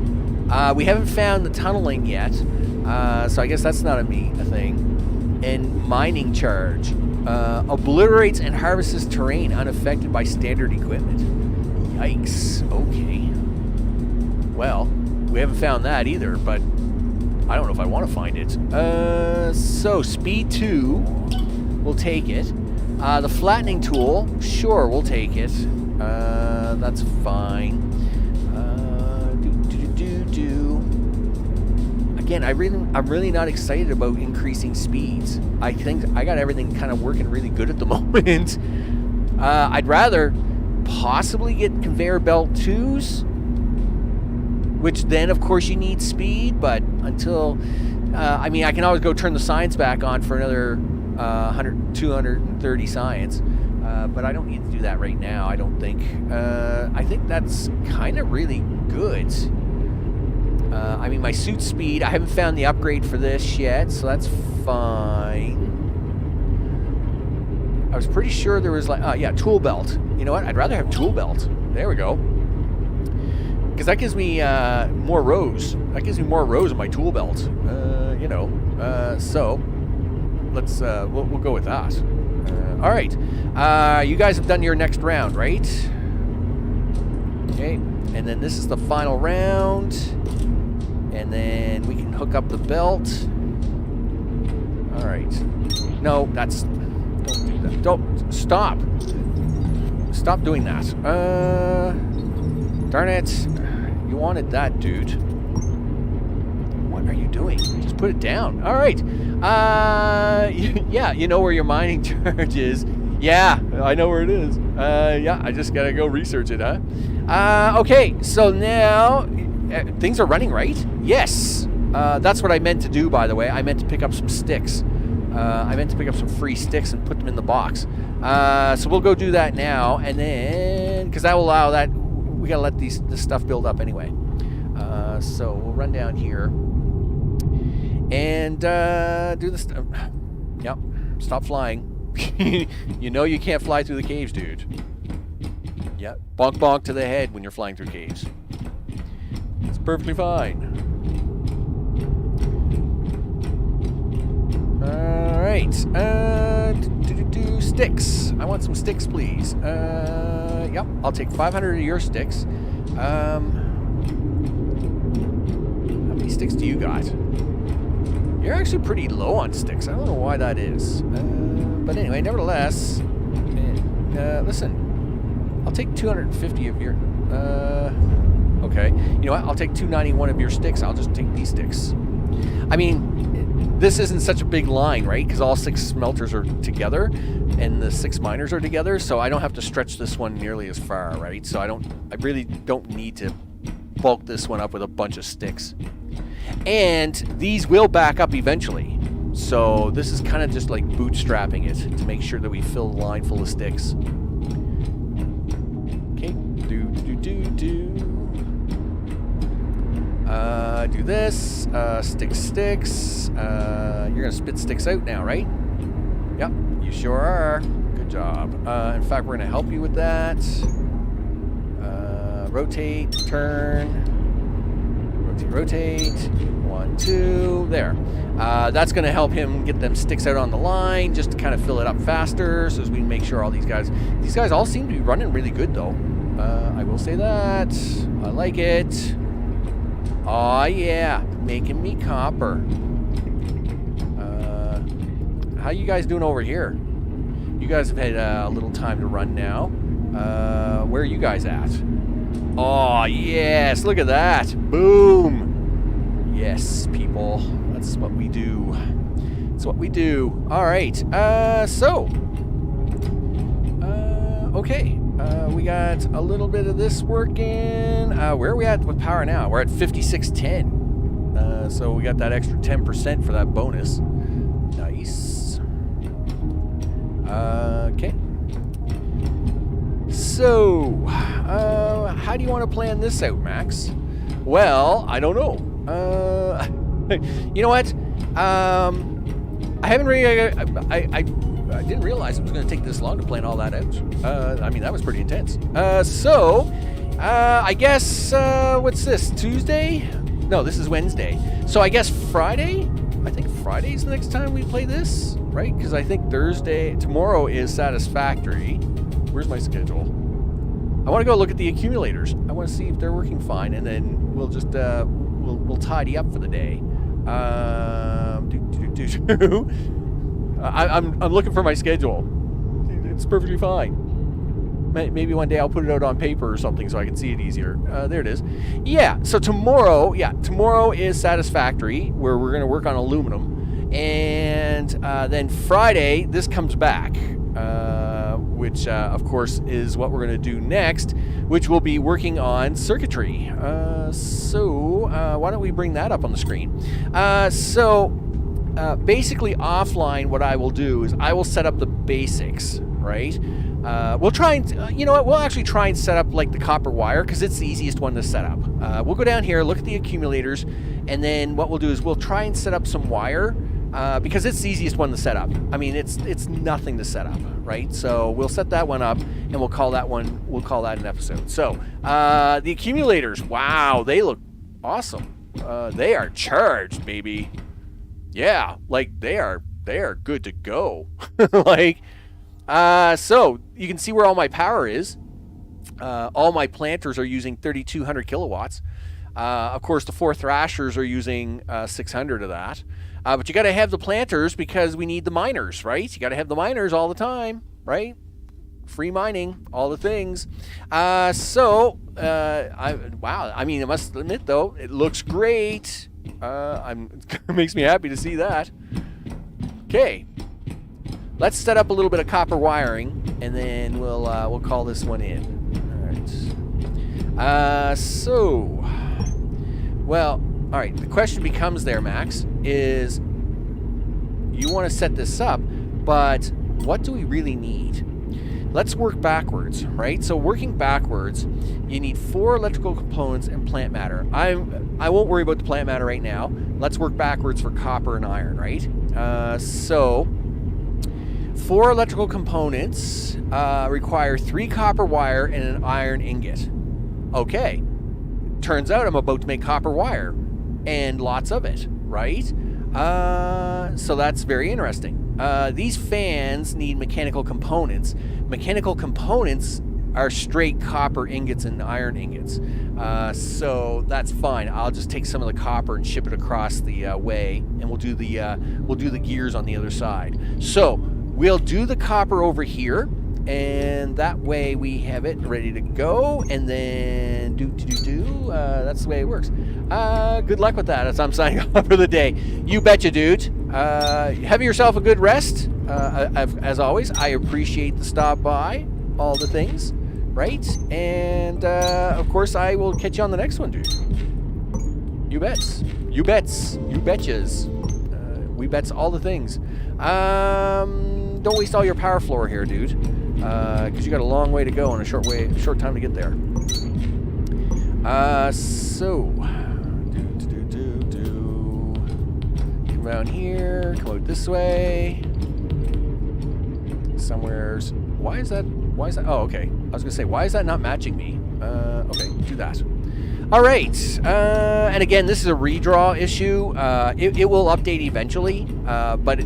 We haven't found the tunneling yet. So I guess that's not a thing. And mining charge. Obliterates and harvests terrain unaffected by standard equipment. Yikes. Okay. Well, we haven't found that either, but I don't know if I want to find it. So speed 2, we'll take it. The flattening tool, sure, we'll take it. That's fine. Again, I'm really not excited about increasing speeds. I think I got everything kind of working really good at the moment. I'd rather possibly get conveyor belt 2s, which then, of course, you need speed, but until... I mean, I can always go turn the science back on for another 230 science, but I don't need to do that right now, I don't think. I think that's kind of really good. I mean, my suit speed, I haven't found the upgrade for this yet, so that's fine. I was pretty sure there was like... yeah, tool belt. You know what? I'd rather have tool belt. There we go. Because that gives me more rows. That gives me more rows on my tool belt. You know. So let's we'll go with that. All right. You guys have done your next round, right? Okay. And then this is the final round. And then we can hook up the belt. All right. No, that's... Don't do that. Don't. Stop. Stop doing that. Darn it. You wanted that, dude. What are you doing? Just put it down. All right. Yeah, you know where your mining charge is. Yeah, I know where it is. Yeah, I just gotta go research it, huh? Okay, so now things are running, right? Yes. That's what I meant to do, by the way. I meant to pick up some sticks. I meant to pick up some free sticks and put them in the box. So we'll go do that now, and then because that will allow that. We gotta let this stuff build up anyway. So we'll run down here and do this. Yep. Stop flying. You know you can't fly through the caves, dude. Yep. Bonk bonk to the head when you're flying through caves. It's perfectly fine. Alright. Sticks. I want some sticks, please. Yep. I'll take 500 of your sticks. How many sticks do you got? You're actually pretty low on sticks. I don't know why that is. But anyway, nevertheless, listen, I'll take 250 of your, okay. You know what? I'll take 291 of your sticks. I'll just take these sticks. I mean, this isn't such a big line, right? Because all 6 smelters are together and the 6 miners are together. So I don't have to stretch this one nearly as far, right? So I really don't need to bulk this one up with a bunch of sticks. And these will back up eventually. So this is kind of just like bootstrapping it to make sure that we fill the line full of sticks. Okay. Do this. Sticks. You're going to spit sticks out now, right? Yep, you sure are. Good job. In fact, we're going to help you with that. Rotate, turn. Rotate. 1, 2. There. That's going to help him get them sticks out on the line, just to kind of fill it up faster, so as we make sure all these guys all seem to be running really good, though. I will say that. I like it. Aw, yeah. Making me copper. How you guys doing over here? You guys have had a little time to run now. Where are you guys at? Oh, yes. Look at that. Boom. Yes, people. That's what we do. That's what we do. All right. Okay. We got a little bit of this working. Where are we at with power now? We're at 5610. So we got that extra 10% for that bonus. Nice. Okay. So, how do you want to plan this out, Max? Well, I don't know. You know what? I haven't really. I didn't realize it was going to take this long to plan all that out. I mean, that was pretty intense. I guess what's this? Tuesday? No, this is Wednesday. So I guess Friday. I think Friday's the next time we play this, right? Because I think tomorrow is Satisfactory. Where's my schedule? I want to go look at the accumulators. I want to see if they're working fine, and then we'll just we'll tidy up for the day. I'm looking for my schedule. It's perfectly fine. Maybe one day I'll put it out on paper or something so I can see it easier. There it is. Yeah. So tomorrow is Satisfactory, where we're going to work on aluminum, and then Friday this comes back. Which, of course, is what we're going to do next, which will be working on circuitry. So why don't we bring that up on the screen? Basically, offline, what I will do is I will set up the basics, right? We'll try and, you know what, we'll actually try and set up, like, the copper wire, because it's the easiest one to set up. We'll go down here, look at the accumulators, and then what we'll do is we'll try and set up some wire, because it's the easiest one to set up. I mean, it's nothing to set up, right? So we'll set that one up, and we'll call that an episode. So the accumulators, wow, they look awesome. They are charged, baby. Yeah, like they are good to go. Like, so you can see where all my power is. All my planters are using 3,200 kilowatts. Of course, the 4 thrashers are using 600 of that. But you got to have the planters because we need the miners, right? You got to have the miners all the time, right? Free mining, all the things. Wow. I mean, I must admit though, it looks great. It makes me happy to see that. Okay. let's set up a little bit of copper wiring, and then we'll call this one in. All right. Well, all right. The question becomes there, Max, is you want to set this up, but what do we really need? Let's work backwards, right? So working backwards, you need 4 electrical components and plant matter. I won't worry about the plant matter right now. Let's work backwards for copper and iron, right? So 4 electrical components require 3 copper wire and an iron ingot. Okay. Turns out I'm about to make copper wire, and lots of it, right? So that's very interesting. These fans need mechanical components. Mechanical components are straight copper ingots and iron ingots. So that's fine. I'll just take some of the copper and ship it across the way, and we'll do the gears on the other side. So we'll do the copper over here, and that way we have it ready to go, and then that's the way it works. Good luck with that as I'm signing off for the day. You betcha, dude. Have yourself a good rest. As always, I appreciate the stop by, all the things, right? And of course, I will catch you on the next one, dude. You bets. You bets. You betches. We bets all the things. Don't waste all your power floor here, dude. Because you got a long way to go and a short time to get there. Come down here, come out this way. Somewhere's. Why is that? Oh, okay. I was gonna say, why is that not matching me? Okay, do that. All right. And again, this is a redraw issue. It will update eventually, but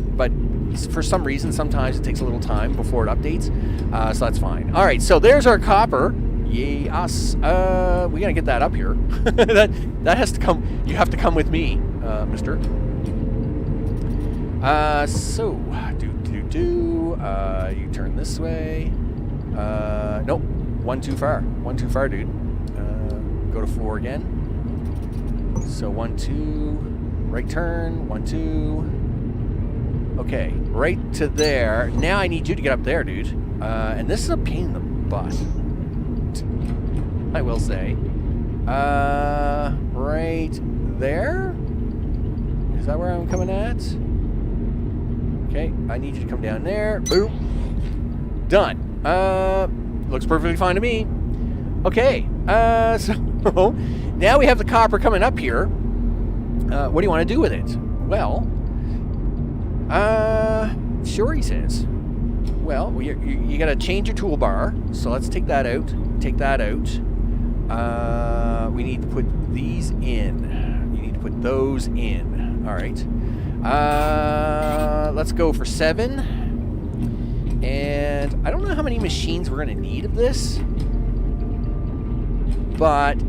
for some reason, sometimes it takes a little time before it updates. So that's fine. All right. So there's our copper. Yes. We gotta get that up here. that has to come. You have to come with me, Mister. You turn this way. Nope. One too far. One too far, dude. Go to 4 again. So 1, 2. Right turn. 1, 2. Okay. Right to there. Now I need you to get up there, dude. And this is a pain in the butt. I will say. Right there? Is that where I'm coming at? Okay, I need you to come down there. Boom. Done. Looks perfectly fine to me. Okay, so now we have the copper coming up here. What do you want to do with it? Well, sure, he says. Well, you got to change your toolbar. So let's take that out. Take that out. We need to put these in. You need to put those in. All right. Let's go for 7. And I don't know how many machines we're going to need of this, but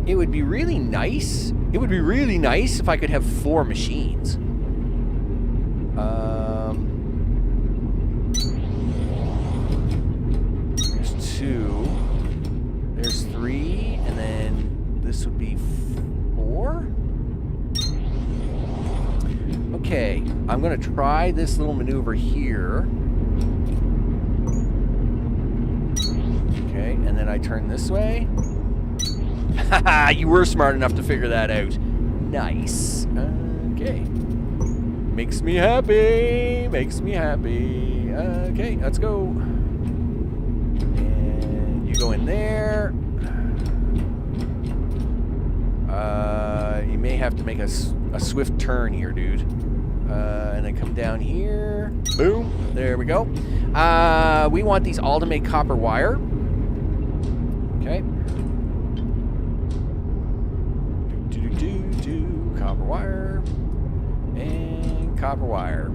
it would be really nice. It would be really nice if I could have 4 machines. There's 2. There's 3, and then this would be 4. Okay, I'm going to try this little maneuver here. Okay, and then I turn this way. Haha, you were smart enough to figure that out. Nice. Okay. Makes me happy. Makes me happy. Okay, let's go. And you go in there. You may have to make a swift turn here, dude. And then come down here. Boom. There we go. We want these all to make copper wire. Okay. Copper wire. And copper wire.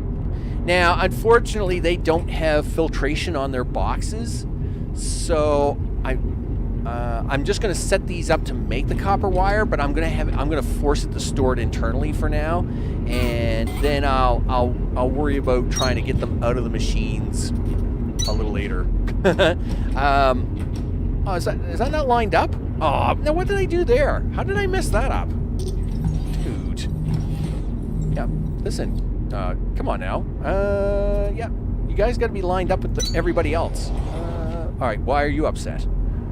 Now, unfortunately, they don't have filtration on their boxes. So I'm just going to set these up to make the copper wire, but I'm going to force it to store it internally for now, and then I'll worry about trying to get them out of the machines a little later. Oh, is that not lined up? Oh, now what did I do there? How did I mess that up? Dude. Yeah, listen. Come on now. Yeah. You guys got to be lined up with everybody else. All right, why are you upset?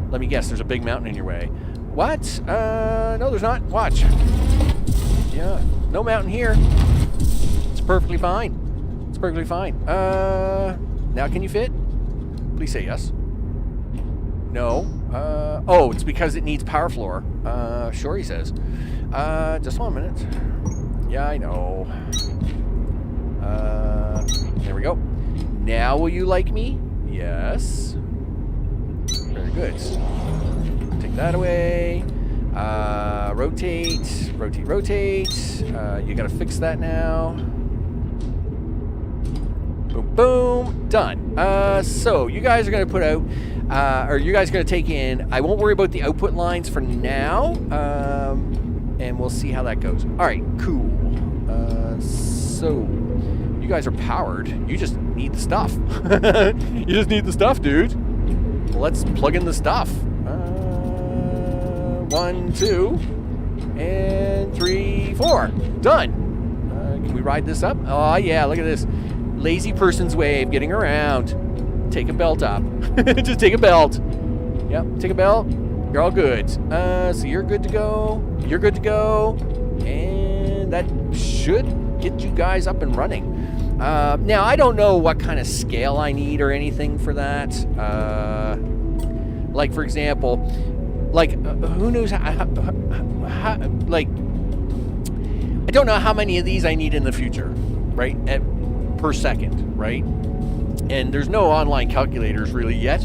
Let me guess, there's a big mountain in your way. What? No, there's not. Watch. Yeah, no mountain here. It's perfectly fine. It's perfectly fine. Now can you fit? Please say yes. No. Oh, it's because it needs power floor. Sure, he says. Just 1 minute. Yeah, I know. There we go. Now will you like me? Yes. Very good. Take that away. Rotate. Rotate, rotate. You gotta fix that now. Boom, boom. Done. So, you guys are gonna put out, or you guys are gonna take in, I won't worry about the output lines for now, and we'll see how that goes. Alright, cool. So, you guys are powered. You just need the stuff. You just need the stuff, dude. Let's plug in the stuff. 1, 2, and 3, 4. Done. Can we ride this up? Oh, yeah, look at this. Lazy person's way of getting around. Take a belt up. Just take a belt. Yep, take a belt. You're all good. So you're good to go. You're good to go. And that should get you guys up and running. Now, I don't know what kind of scale I need or anything for that. Like, for example, like, who knows how, like, I don't know how many of these I need in the future, right? Per second, right? And there's no online calculators really yet.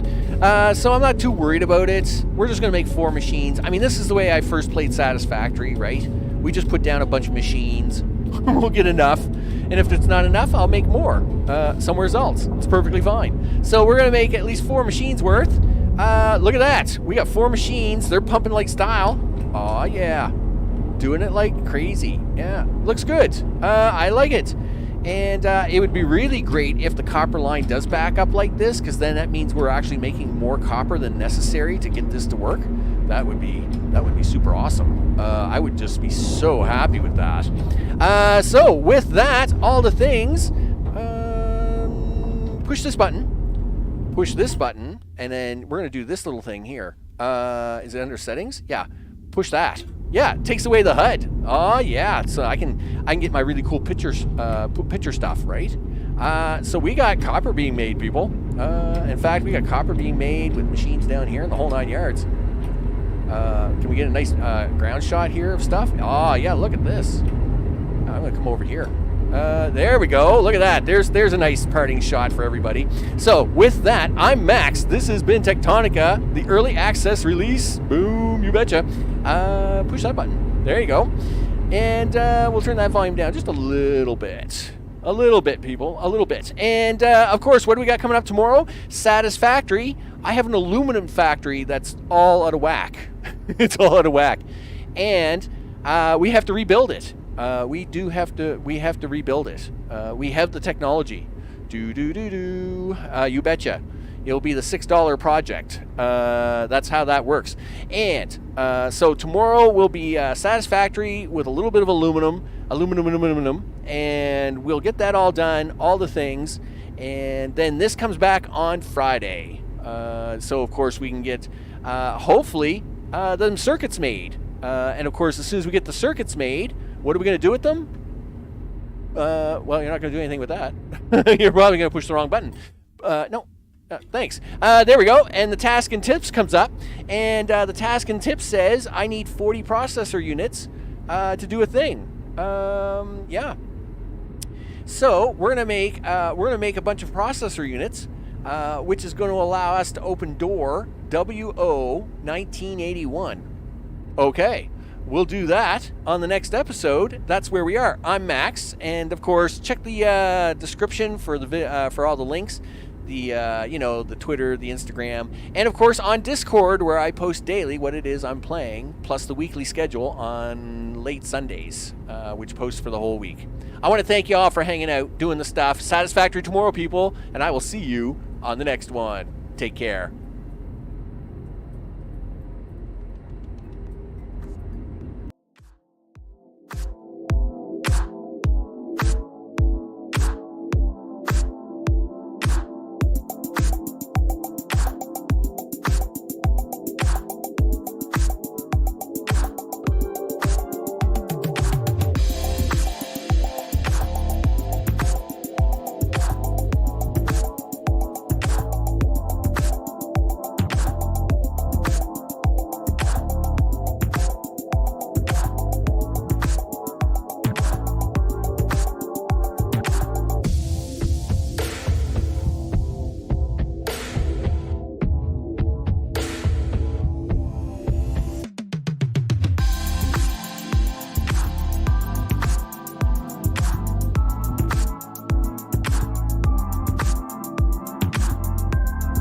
So I'm not too worried about it. We're just going to make 4 machines. I mean, this is the way I first played Satisfactory, right? We just put down a bunch of machines. We'll get enough. And if it's not enough, I'll make more somewhere else. It's perfectly fine. So we're going to make at least 4 machines worth. Look at that. We got 4 machines. They're pumping like style. Oh, yeah. Doing it like crazy. Yeah. Looks good. I like it. And it would be really great if the copper line does back up like this, because then that means we're actually making more copper than necessary to get this to work. That would be super awesome. I would just be so happy with that. So with that, all the things, push this button, and then we're gonna do this little thing here. Is it under settings? Yeah, push that. Yeah, it takes away the HUD. Oh yeah, so I can get my really cool pictures, picture stuff, right? So we got copper being made, people. In fact, we got copper being made with machines down here in the whole 9 yards. Can we get a nice ground shot here of stuff? Oh yeah, look at this. I'm gonna come over here. There we go. Look at that. There's a nice parting shot for everybody. So with that, I'm Max. This has been Techtonica, the early access release. Boom, you betcha. Push that button. There you go. And we'll turn that volume down just a little bit. A little bit, people. A little bit. And of course, what do we got coming up tomorrow? Satisfactory. I have an aluminum factory that's all out of whack. It's all out of whack. And we have to rebuild it. We have to rebuild it. We have the technology. You betcha. It'll be the $6 project. That's how that works. And so tomorrow will be Satisfactory with a little bit of aluminum, and we'll get that all done, all the things, and then this comes back on Friday. So of course we can get hopefully them circuits made, and of course as soon as we get the circuits made, what are we going to do with them? Well, you're not going to do anything with that. You're probably going to push the wrong button. No. Thanks. There we go. And the task and tips comes up. And the task and tips says I need 40 processor units to do a thing. Yeah. So we're gonna make a bunch of processor units, which is going to allow us to open door WO 1981. Okay. We'll do that on the next episode. That's where we are. I'm Max, and of course, check the description for for all the links. The Twitter, the Instagram, and of course on Discord, where I post daily what it is I'm playing, plus the weekly schedule on late Sundays, which posts for the whole week. I want to thank you all for hanging out, doing the stuff. Satisfactory tomorrow, people, and I will see you on the next one. Take care.